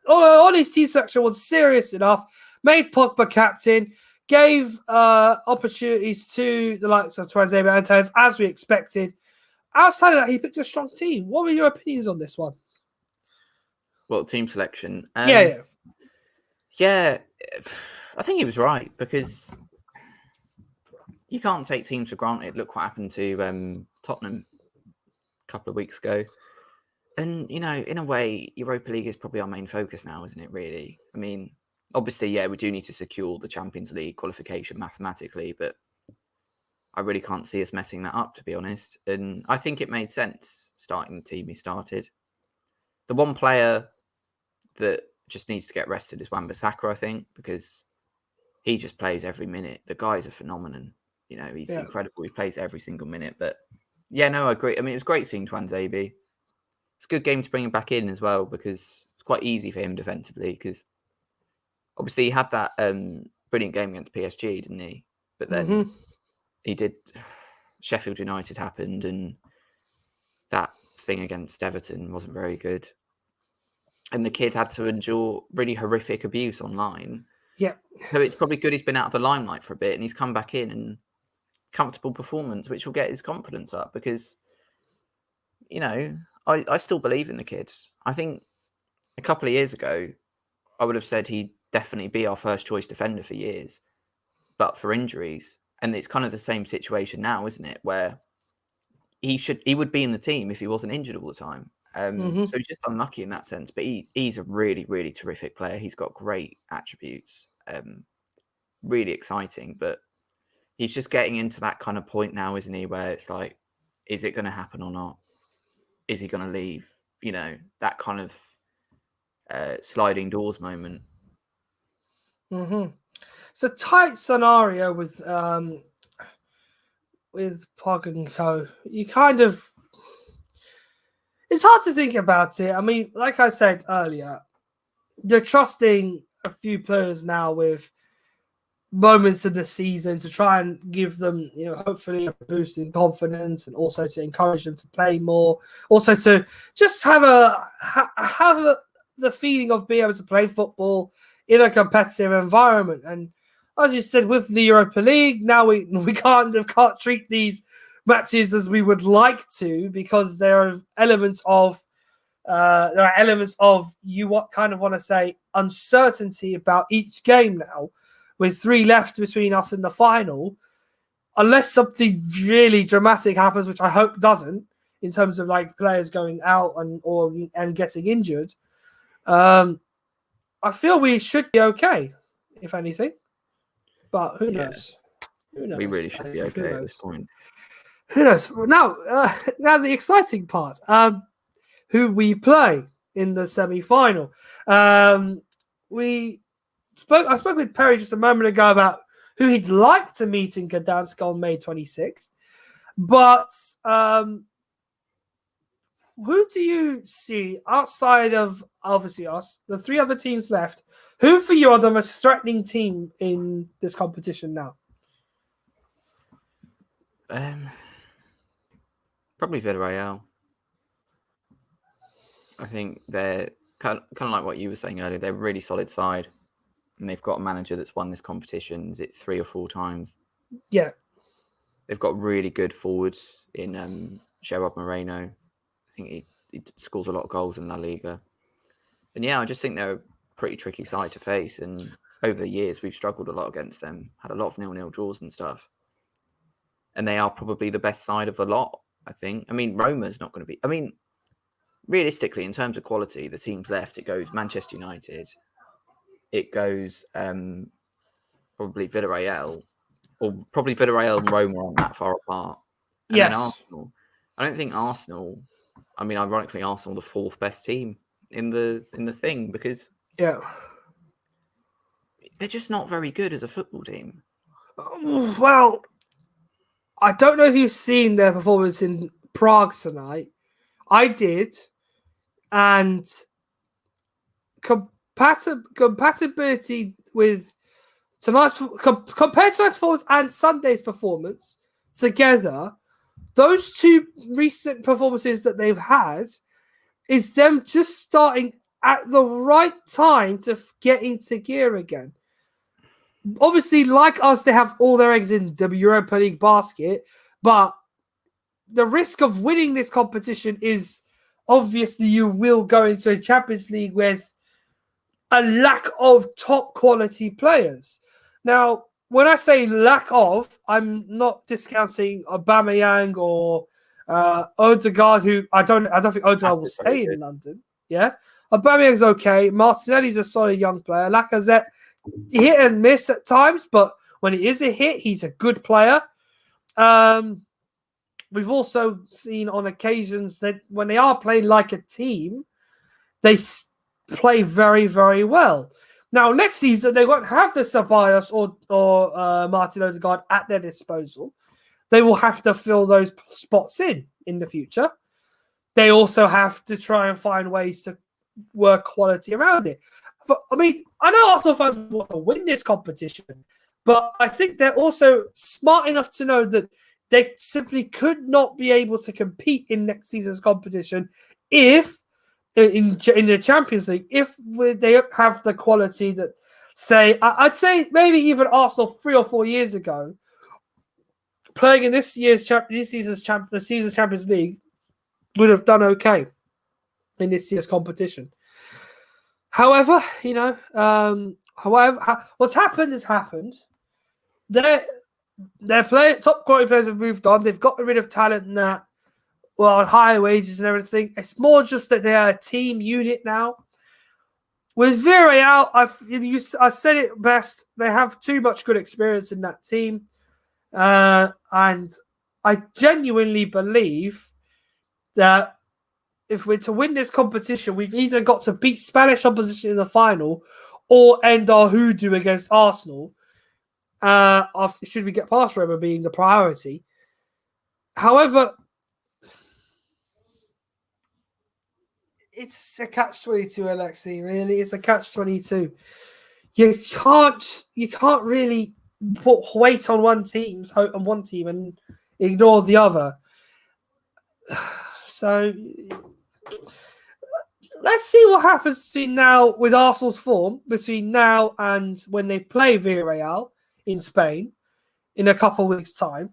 Ollie's team selection was serious enough, made Pogba captain, gave opportunities to the likes of Tuanzebe and Telles, as we expected. Outside of that, he picked a strong team. What were your opinions on this one? Well, team selection. Yeah, I think he was right, because you can't take teams for granted. Look what happened to Tottenham a couple of weeks ago. And, in a way, Europa League is probably our main focus now, isn't it, really? I mean, obviously, we do need to secure the Champions League qualification mathematically, but I really can't see us messing that up, to be honest. And I think it made sense starting the team he started. The one player that just needs to get rested is Wan-Bissaka, I think, because he just plays every minute. The guy's a phenomenon. He's incredible. He plays every single minute. But yeah, no, I agree. I mean, it was great seeing Tuanzebe. It's a good game to bring him back in as well, because it's quite easy for him defensively, because obviously he had that brilliant game against PSG, didn't he? But then he did. Sheffield United happened, and that thing against Everton wasn't very good. And the kid had to endure really horrific abuse online. Yeah. So it's probably good he's been out of the limelight for a bit, and he's come back in and comfortable performance, which will get his confidence up, because, I still believe in the kid. I think a couple of years ago, I would have said he'd definitely be our first choice defender for years, but for injuries. And it's kind of the same situation now, isn't it? Where he would be in the team if he wasn't injured all the time. So he's just unlucky in that sense, but he's a really, really terrific player. He's got great attributes, really exciting, but he's just getting into that kind of point now, isn't he? Where it's like, is it going to happen or not? Is he going to leave? That kind of sliding doors moment. It's a tight scenario with Pog and Co. It's hard to think about it. I mean, like I said earlier, they're trusting a few players now with moments of the season to try and give them, hopefully a boost in confidence, and also to encourage them to play more. Also to just have the feeling of being able to play football in a competitive environment. And as you said, with the Europa League, now we can't treat these matches as we would like to, because there are elements of you kind of want to say uncertainty about each game now, with 3 left between us and the final, unless something really dramatic happens, which I hope doesn't, in terms of like players going out and getting injured. I feel we should be okay, if anything. But who Yeah. knows? Who knows? We really should be Who okay at knows? this point. Who knows? Now, now the exciting part. Who we play in the semi-final. I spoke with Perry just a moment ago about who he'd like to meet in Gdansk on May 26th. But who do you see outside of obviously us, the three other teams left? Who for you are the most threatening team in this competition now? Probably Villarreal. I think they're kind of like what you were saying earlier. They're a really solid side, and they've got a manager that's won this competition. Is it 3 or 4 times? Yeah. They've got really good forwards in Gerard Moreno. I think he scores a lot of goals in La Liga. And yeah, I just think they're a pretty tricky side to face. And over the years, we've struggled a lot against them. Had a lot of 0-0 draws and stuff. And they are probably the best side of the lot, I think. I mean, Roma's not going to be... I mean, realistically, in terms of quality, the teams left, it goes Manchester United. It goes probably Villarreal. Or probably Villarreal and Roma aren't that far apart. And yes. then Arsenal. I don't think Arsenal... I mean, ironically, Arsenal are the 4th best team in the thing because they're just not very good as a football team. Well, I don't know if you've seen their performance in Prague tonight. I did, and compatibility with compared to tonight's performance and Sunday's performance together, those two recent performances that they've had is them just starting at the right time to get into gear again. Obviously, like us, they have all their eggs in the Europa League basket, but the risk of winning this competition is obviously you will go into a Champions League with a lack of top quality players. Now, when I say lack of, I'm not discounting Aubameyang or Odegaard, who I don't think Odegaard will stay in London. Yeah, Aubameyang's okay. Martinelli's a solid young player. Lacazette, hit and miss at times, but when it is a hit, he's a good player. We've also seen on occasions that when they are playing like a team, they play very, very well. Now, next season, they won't have the Ceballos or Martin Odegaard at their disposal. They will have to fill those spots in the future. They also have to try and find ways to work quality around it. But, I mean, I know Arsenal fans want to win this competition, but I think they're also smart enough to know that they simply could not be able to compete in next season's competition if, in the Champions League, if they don't have the quality that, say, I'd say maybe even Arsenal 3 or 4 years ago, playing in this season's Champions League would have done okay in this year's competition. However, what's happened has happened. Their top quality players have moved on. They've gotten rid of talent and that, on higher wages and everything. It's more just that they are a team unit now. With Villarreal, I said it best. They have too much good experience in that team. And I genuinely believe that if we're to win this competition, we've either got to beat Spanish opposition in the final or end our hoodoo against Arsenal. Should we get past Roma being the priority. However, it's a catch-22, Alexi, really. It's a catch-22. You can't really put weight on one team and ignore the other. So let's see what happens between now with Arsenal's form between now and when they play Villarreal in Spain in a couple of weeks' time.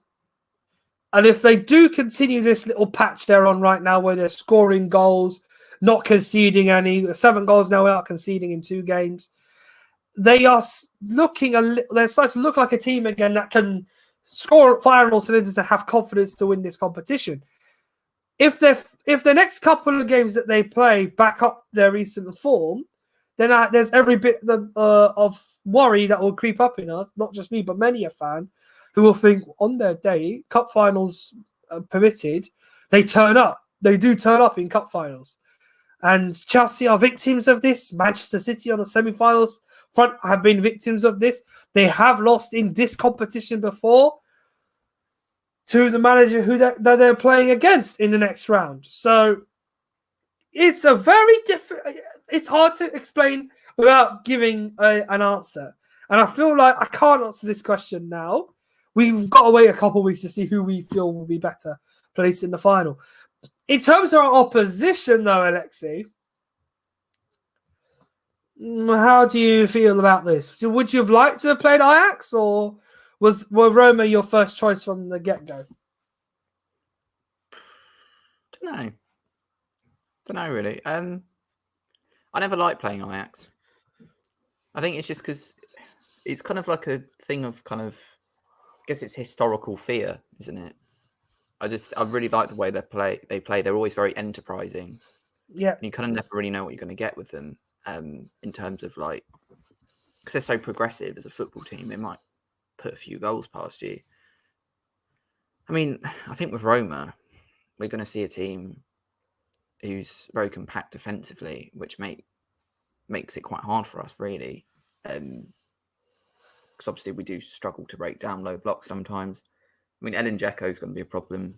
And if they do continue this little patch they're on right now where they're scoring goals, not conceding any, 7 goals now without conceding in 2 games, they are they're starting to look like a team again that can score, fire on all cylinders and have confidence to win this competition. If the next couple of games that they play back up their recent form, then there's every bit of worry that will creep up in us, not just me, but many a fan who will think on their day, cup finals permitted, they turn up. They do turn up in cup finals. And Chelsea are victims of this. Manchester City on the semi-finals front have been victims of this. They have lost in this competition before to the manager that they're playing against in the next round. So it's a very different. It's hard to explain without giving an answer. And I feel like I can't answer this question now. We've got to wait a couple of weeks to see who we feel will be better placed in the final. In terms of our opposition, though, Alexei, how do you feel about this? Would you have liked to have played Ajax, or were Roma your first choice from the get-go? Don't know really. I never liked playing Ajax. I think it's just because it's kind of like a thing of I guess it's historical fear, isn't it? I really like the way they play. They're always very enterprising. Yeah. And you kind of never really know what you're going to get with them. In terms of because they're so progressive as a football team, they might put a few goals past you. I mean, I think with Roma, we're going to see a team who's very compact defensively, which makes it quite hard for us, really. Because obviously we do struggle to break down low blocks sometimes. I mean, Elin Dzeko is going to be a problem.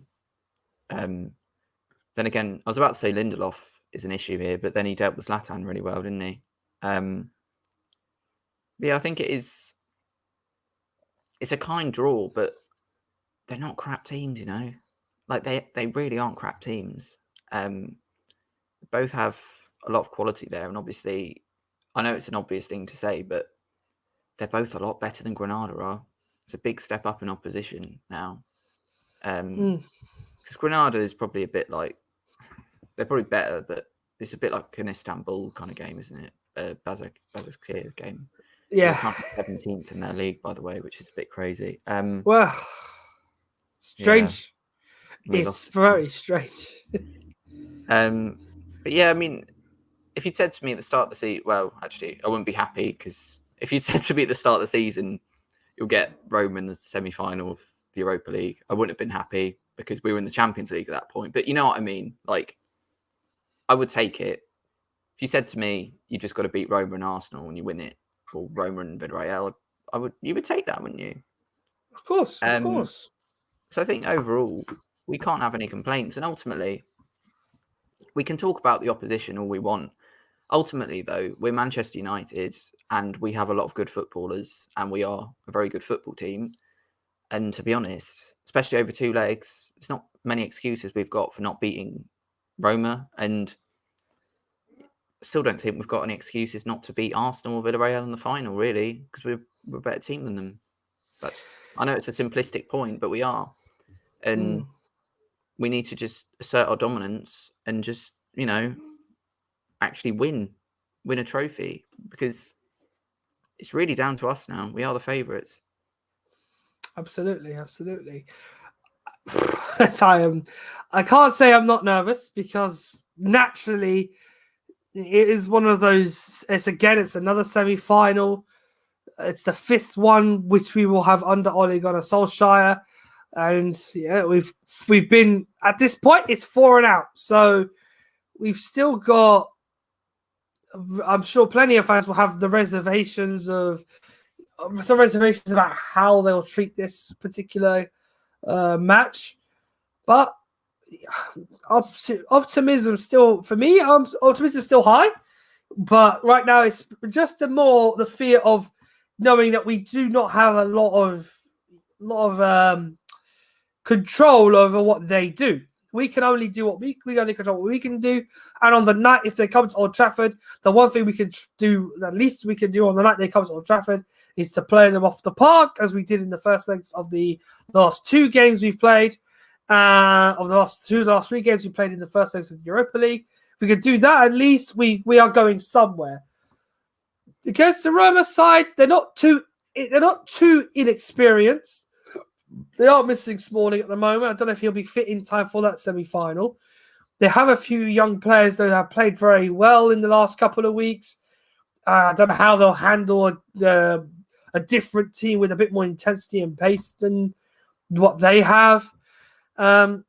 Then again, I was about to say Lindelof is an issue here, but then he dealt with Zlatan really well, didn't he? Yeah, I think it's a kind draw, but they're not crap teams, you know? Like, they really aren't crap teams. Both have a lot of quality there, and obviously, I know it's an obvious thing to say, but they're both a lot better than Granada are. It's a big step up in opposition now. Because Granada is probably a bit like, they're probably better, but it's a bit like an Istanbul kind of game, isn't it? Başakşehir game. Yeah. They're 17th in their league, by the way, which is a bit crazy. Well, strange. Yeah, it's very strange. But yeah, I mean, if you'd said to me at the start of the season, well, actually, I wouldn't be happy, because if you'd said to me at the start of the season, you'll get Roma in the semi-final of the Europa League, I wouldn't have been happy, because we were in the Champions League at that point. But you know what I mean? Like, I would take it. If you said to me, you just got to beat Roma and Arsenal and you win it, or Roma and Villarreal, you would take that, wouldn't you? Of course. So I think overall, we can't have any complaints. And ultimately, we can talk about the opposition all we want. Ultimately, though, we're Manchester United and we have a lot of good footballers and we are a very good football team. And to be honest, especially over two legs, there's not many excuses we've got for not beating Roma. And still don't think we've got any excuses not to beat Arsenal or Villarreal in the final, really, because we're a better team than them. I know it's a simplistic point, but we are. And we need to just assert our dominance and just, actually win a trophy, because it's really down to us now. We are the favourites. Absolutely. I can't say I'm not nervous, because naturally it is one of those. It's another semi-final. It's the fifth one which we will have under Ole Gunnar Solskjaer, and yeah, we've been at this point. It's 4 and out, so we've still got. I'm sure plenty of fans will have some reservations about how they'll treat this particular match, but optimism still, for me, optimism still high. But right now, it's just the fear of knowing that we do not have a lot of control over what they do. We can only do what we only control what we can do. And on the night, if they come to Old Trafford, the one thing we can do, the least we can do on the night they come to Old Trafford, is to play them off the park, as we did in the first legs of the last 2 games we've played. Of the last 3 games we played in the first legs of the Europa League. If we could do that, at least we are going somewhere. Against the Roma side, they're not too inexperienced. They are missing Smalling at the moment. I don't know if he'll be fit in time for that semi-final. They have a few young players that have played very well in the last couple of weeks. I don't know how they'll handle a different team with a bit more intensity and pace than what they have. But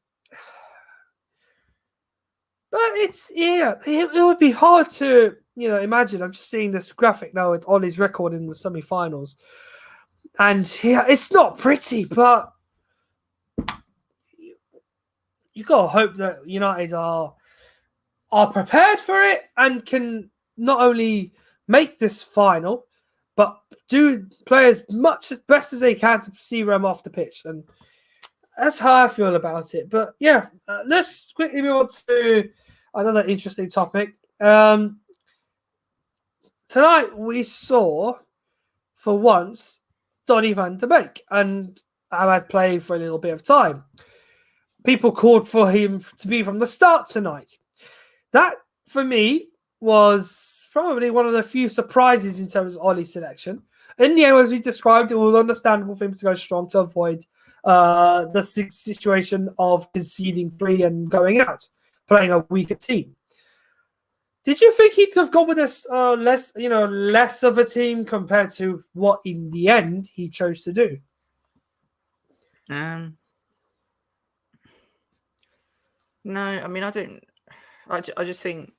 it would be hard to imagine. I'm just seeing this graphic now with Ollie's record in the semi-finals, and it's not pretty, but you gotta hope that United are prepared for it and can not only make this final, but play as best as they can to see them off the pitch. And that's how I feel about it. But yeah, let's quickly move on to another interesting topic. Tonight we saw, for once, Donny van de Beek and Ahmed play for a little bit of time. People called for him to be from the start tonight. That, for me, was probably one of the few surprises in terms of Ollie's selection. In the end, as we described, it was understandable for him to go strong to avoid the situation of conceding 3 and going out, playing a weaker team. Did you think he'd have gone with this less of a team compared to what, in the end, he chose to do? No, I mean, I don't. I just think,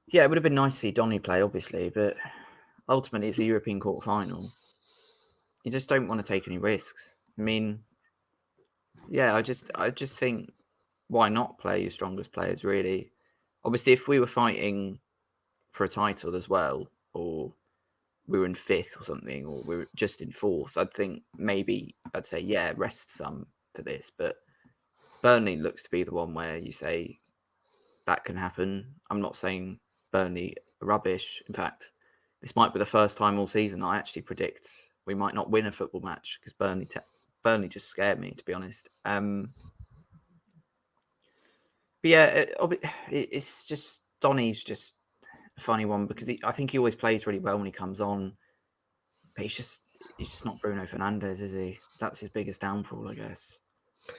yeah, it would have been nice to see Donny play, obviously, but ultimately it's a European quarter-final. You just don't want to take any risks. I mean, yeah, I just think, why not play your strongest players, really? Obviously, if we were fighting for a title as well, or we were in 5th or something, or we were just in 4th, I'd think maybe I'd say, yeah, rest some for this. But Burnley looks to be the one where you say that can happen. I'm not saying Burnley are rubbish. In fact, this might be the first time all season I actually predict we might not win a football match because Burnley just scared me, to be honest. But yeah, it's just Donny's just a funny one because I think he always plays really well when he comes on, but he's just not Bruno Fernandes, is he? That's his biggest downfall, I guess.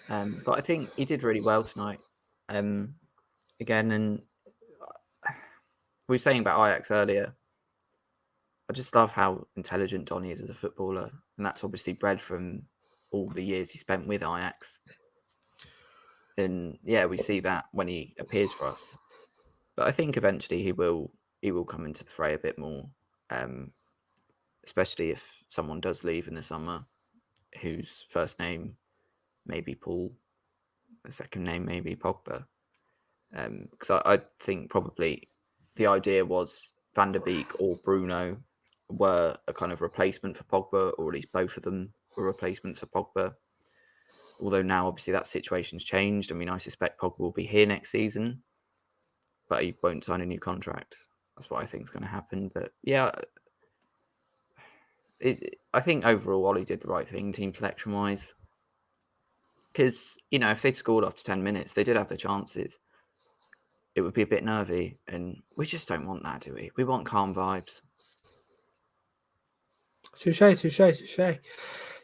But I think he did really well tonight. Again, and we were saying about Ajax earlier. I just love how intelligent Donny is as a footballer, and that's obviously bred from all the years he spent with Ajax. And yeah, we see that when he appears for us. But I think eventually he will come into the fray a bit more, especially if someone does leave in the summer, whose first name may be Paul, the second name may be Pogba. Because I think probably the idea was Van der Beek or Bruno were a kind of replacement for Pogba, or at least both of them were replacements for Pogba. Although now, obviously, that situation's changed. I mean, I suspect Pogba will be here next season, but he won't sign a new contract. That's what I think is going to happen. But yeah, I think overall, Ollie did the right thing, team selection-wise. Because, if they'd scored after 10 minutes, they did have the chances. It would be a bit nervy, and we just don't want that, do we? We want calm vibes. Touche.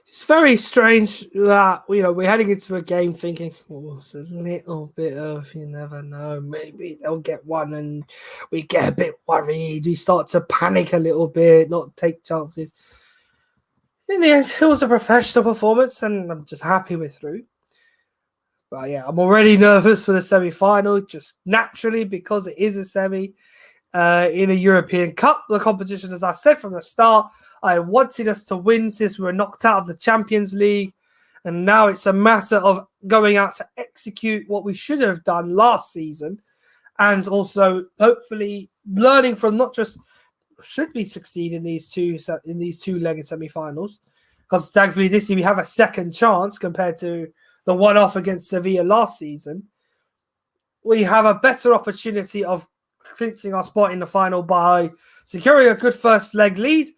It's very strange that we're heading into a game thinking, it's a little bit of, you never know, maybe they'll get one, and we get a bit worried. We start to panic a little bit, not take chances. In the end, it was a professional performance, and I'm just happy we're through. But yeah, I'm already nervous for the semi-final, just naturally because it is a semi in a European Cup. The competition, as I said from the start, I wanted us to win since we were knocked out of the Champions League. And now it's a matter of going out to execute what we should have done last season. And also, hopefully, learning from not just should we succeed in these two-legged semi-finals. Because thankfully this year we have a second chance compared to the one-off against Sevilla last season. We have a better opportunity of clinching our spot in the final by securing a good first leg lead,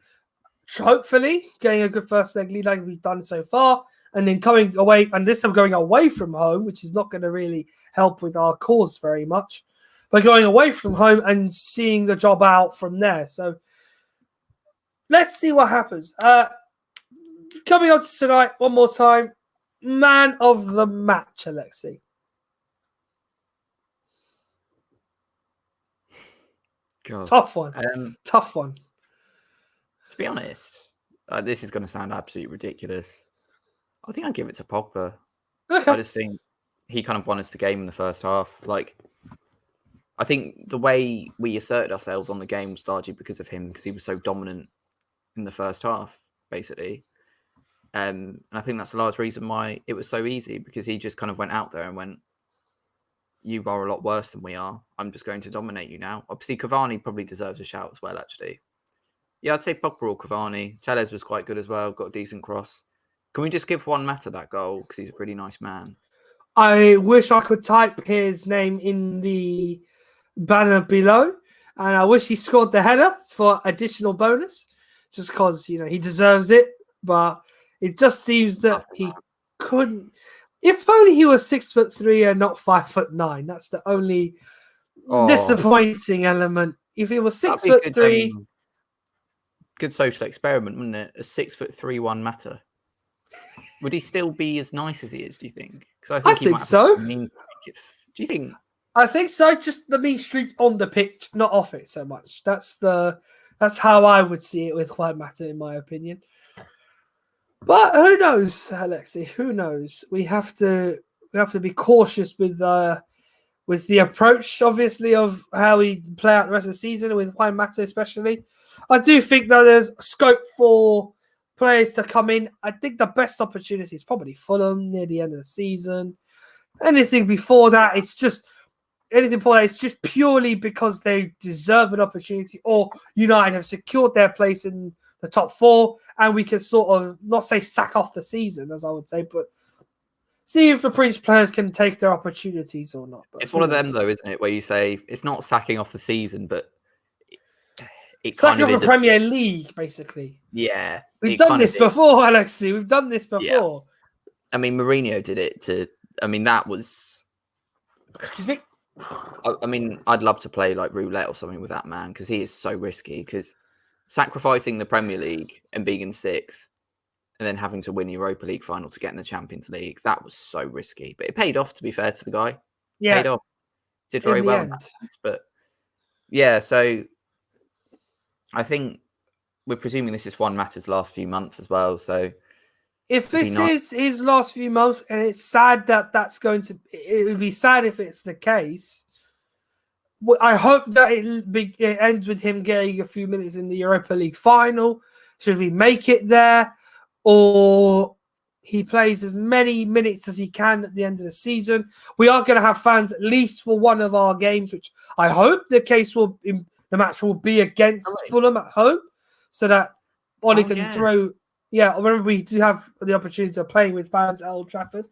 hopefully getting a good first leg lead like we've done so far, and then coming away, and this time going away from home, which is not going to really help with our cause very much, but going away from home and seeing the job out from there. So let's see what happens. Coming on to tonight, one more time, man of the match, Alexi. God. Tough one. Tough one. To be honest, this is going to sound absolutely ridiculous. I think I'd give it to Pogba. Okay. I just think he kind of won us the game in the first half. Like, I think the way we asserted ourselves on the game was largely because of him, because he was so dominant in the first half, basically. And I think that's a large reason why it was so easy, because he just kind of went out there and went, you are a lot worse than we are. I'm just going to dominate you now. Obviously, Cavani probably deserves a shout as well, actually. Yeah, I'd say Pogba or Cavani. Tellez was quite good as well, got a decent cross. Can we just give Juan Mata that goal? Because he's a pretty nice man. I wish I could type his name in the banner below, and I wish he scored the header for additional bonus, just because he deserves it. But it just seems that he couldn't. If only he was 6'3" and not 5'9". That's the only disappointing element. If he was 6'3", good social experiment, wouldn't it? A 6'3" Juan Mata. Would he still be as nice as he is, do you think? Because I think so. Do you think? I think so. Just the mean streak on the pitch, not off it so much. That's how I would see it with Juan Mata, in my opinion. But who knows, Alexi? Who knows? We have to be cautious with the approach, obviously, of how we play out the rest of the season with Juan Mata, especially. I do think that there's scope for players to come in. I think the best opportunity is probably Fulham near the end of the season. Anything before that, it's just purely because they deserve an opportunity, or United have secured their place in the top four, and we can sort of not say sack off the season, as I would say, but see if the French players can take their opportunities or not. But it's one of them, though, isn't it? Where you say it's not sacking off the season, but it sacking kind of off is the Premier League, basically. Yeah, we've done this before, Alexi. We've done this before. Yeah. I mean, Mourinho did it to. I mean, that was. Excuse me. I mean, I'd love to play like roulette or something with that man, because he is so risky. Because sacrificing the Premier League and being in sixth, and then having to win the Europa League final to get in the Champions League, that was so risky. But it paid off, to be fair to the guy. Yeah. Paid off. Did very well in that sense. But yeah, so I think we're presuming this is Juan Mata's last few months as well. So if this is his last few months, and it's sad that it would be sad if it's the case. I hope that it ends with him getting a few minutes in the Europa League final. Should we make it there? Or he plays as many minutes as he can at the end of the season. We are going to have fans at least for one of our games, which I hope the match will be against Fulham at home, so that Ollie can throw. Yeah, remember we do have the opportunity of playing with fans at Old Trafford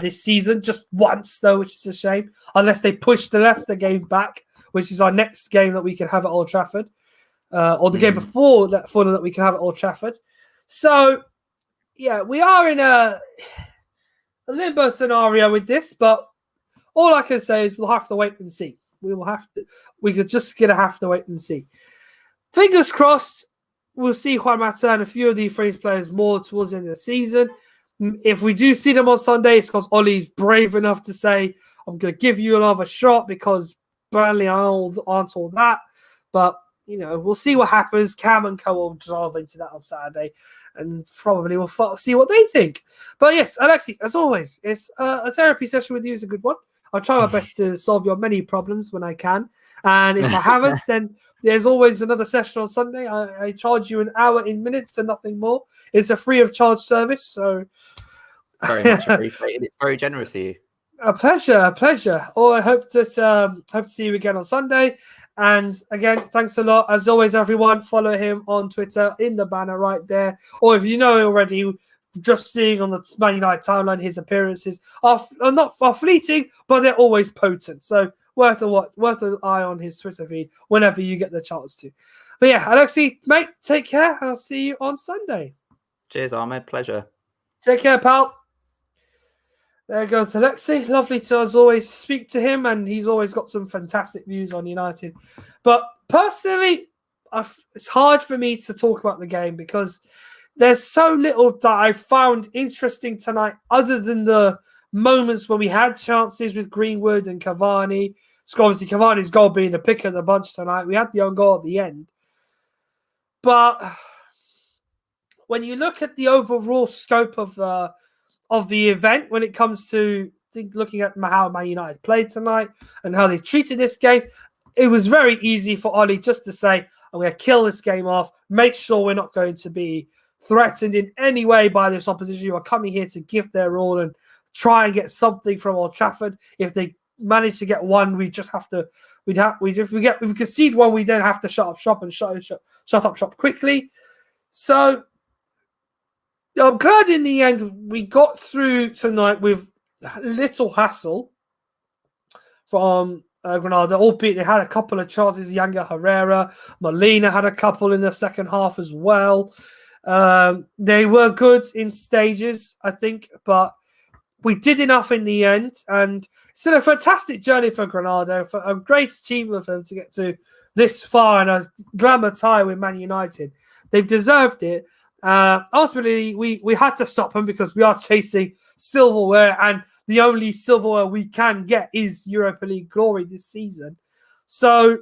this season, just once though, which is a shame, unless they push the Leicester game back, which is our next game that we can have at Old Trafford, or the game before that Fulham that we can have at Old Trafford. So, yeah, we are in a limbo scenario with this, but all I can say is we'll have to wait and see. We're just going to have to wait and see. Fingers crossed, we'll see Juan Mata and a few of the French players more towards the end of the season. If we do see them on Sunday, it's because Ollie's brave enough to say, I'm going to give you another shot because Burnley aren't all that. But, we'll see what happens. Cam and Co will delve into that on Saturday, and probably we'll see what they think. But yes, Alexi, as always, it's a therapy session with you is a good one. I'll try my best to solve your many problems when I can. And if I haven't, then there's always another session on Sunday. I charge you an hour in minutes and nothing more. It's a free of charge service. So very much appreciated. It's very generous of you. A pleasure. Oh, I hope to see you again on Sunday. And again, thanks a lot. As always, everyone, follow him on Twitter in the banner right there. Or if you know already, just seeing on the Man United timeline, his appearances are not fleeting, but they're always potent. So worth an eye on his Twitter feed whenever you get the chance to. But yeah, Alexi, mate, take care, and I'll see you on Sunday. Cheers, Ahmed. Pleasure. Take care, pal. There goes Alexi. Lovely to, as always, speak to him, and he's always got some fantastic views on United. But personally, it's hard for me to talk about the game because there's so little that I found interesting tonight other than the moments when we had chances with Greenwood and Cavani obviously Cavani's goal being the pick of the bunch tonight. We had the own goal at the end. But when you look at the overall scope of the event, when it comes to looking at how Man United played tonight and how they treated this game, it was very easy for Ollie just to say, I'm going to kill this game off, make sure we're not going to be threatened in any way by this opposition who are coming here to give their all and try and get something from Old Trafford. If they manage to get one, we just have to. If we concede one, we then have to shut up shop and shut up shop quickly. So I'm glad in the end we got through tonight with little hassle from Granada, albeit they had a couple of chances. Younger Herrera, Molina had a couple in the second half as well. They were good in stages, I think, but we did enough in the end. And it's been a fantastic journey for Granada, for a great achievement for them to get to this far in a glamour tie with Man United. They've deserved it. Ultimately, we had to stop them because we are chasing silverware, and the only silverware we can get is Europa League glory this season. So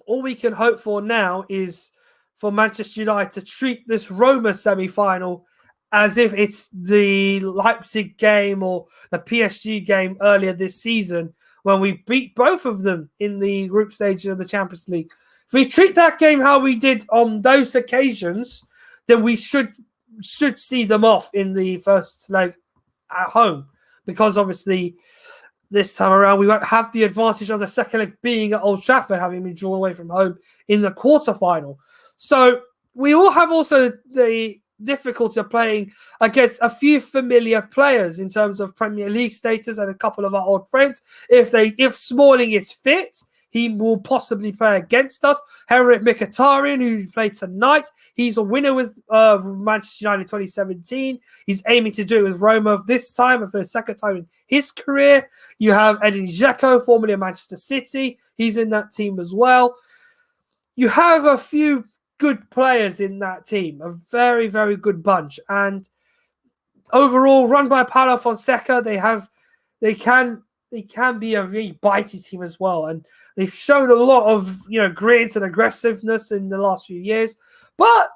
all we can hope for now is for Manchester United to treat this Roma semi-final as if it's the Leipzig game or the PSG game earlier this season when we beat both of them in the group stage of the Champions League. If we treat that game how we did on those occasions, then we should see them off in the first leg at home. Because obviously this time around we won't have the advantage of the second leg being at Old Trafford, having been drawn away from home in the quarterfinal. So we all have also the difficulty of playing against a few familiar players in terms of Premier League status and a couple of our old friends. If Smalling is fit, he will possibly play against us. Henrik Mkhitaryan, who played tonight, he's a winner with Manchester United 2017. He's aiming to do it with Roma this time and for the second time in his career. You have Edin Dzeko, formerly of Manchester City. He's in that team as well. You have a few good players in that team, a very, very good bunch. And overall, run by Paulo Fonseca, they can be a really bitey team as well. And they've shown a lot of grit and aggressiveness in the last few years. But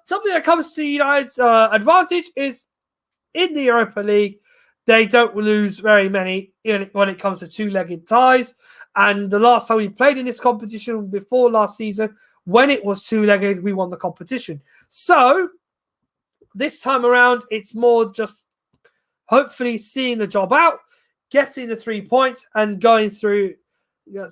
something that comes to United's advantage is in the Europa League, they don't lose very many when it comes to two-legged ties. And the last time we played in this competition before last season, when it was two-legged, we won the competition. So this time around, it's more just hopefully seeing the job out, getting the 3 points and going through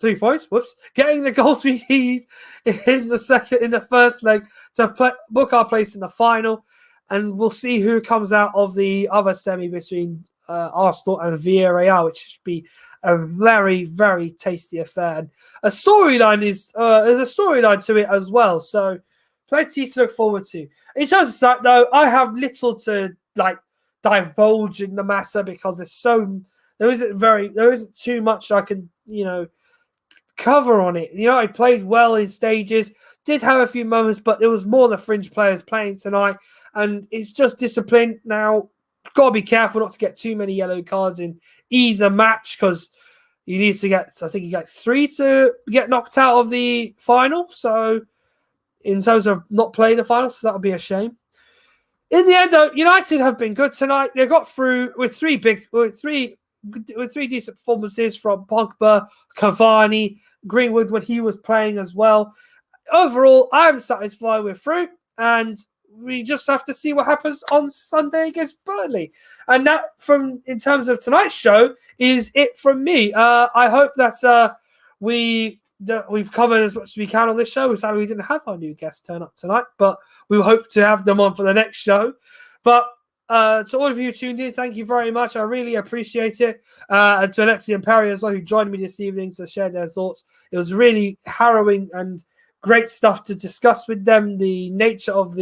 3 points. Getting the goals we need in the first leg to book our place in the final, and we'll see who comes out of the other semi between Arsenal and Villarreal, which should be a very, very tasty affair. And a storyline there's a storyline to it as well, so plenty to look forward to. In terms of that, though, I have little to divulge in the matter because there isn't too much I can cover on it. I played well in stages, did have a few moments, but there was more the fringe players playing tonight, and it's just discipline now. Got to be careful not to get too many yellow cards in either match because you need to get, I think you get 3 to get knocked out of the final. So in terms of not playing the final, so that would be a shame. In the end, though, United have been good tonight. They got through with three decent performances from Pogba, Cavani, Greenwood when he was playing as well. Overall, I'm satisfied with through, and we just have to see what happens on Sunday against Burnley. And that, in terms of tonight's show, is it from me. I hope that we've covered as much as we can on this show. Sadly, we didn't have our new guests turn up tonight, but we hope to have them on for the next show. But to all of you who tuned in, thank you very much. I really appreciate it. And to Alexi and Perry as well, who joined me this evening to share their thoughts. It was really harrowing and great stuff to discuss with them, the nature of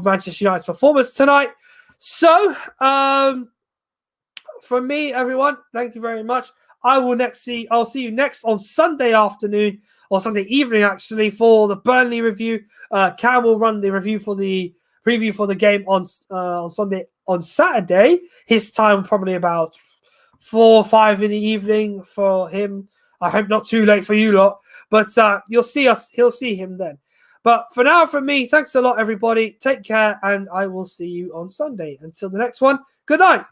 Manchester United's performance tonight. So, from me, everyone, thank you very much. I'll see you next on Sunday afternoon, or Sunday evening, actually, for the Burnley review. Cam will run the review for the preview for the game on Sunday. On Saturday, his time probably about 4 or 5 in the evening for him. I hope not too late for you lot. But he'll see him then. But for now, from me, thanks a lot, everybody. Take care, and I will see you on Sunday. Until the next one, good night.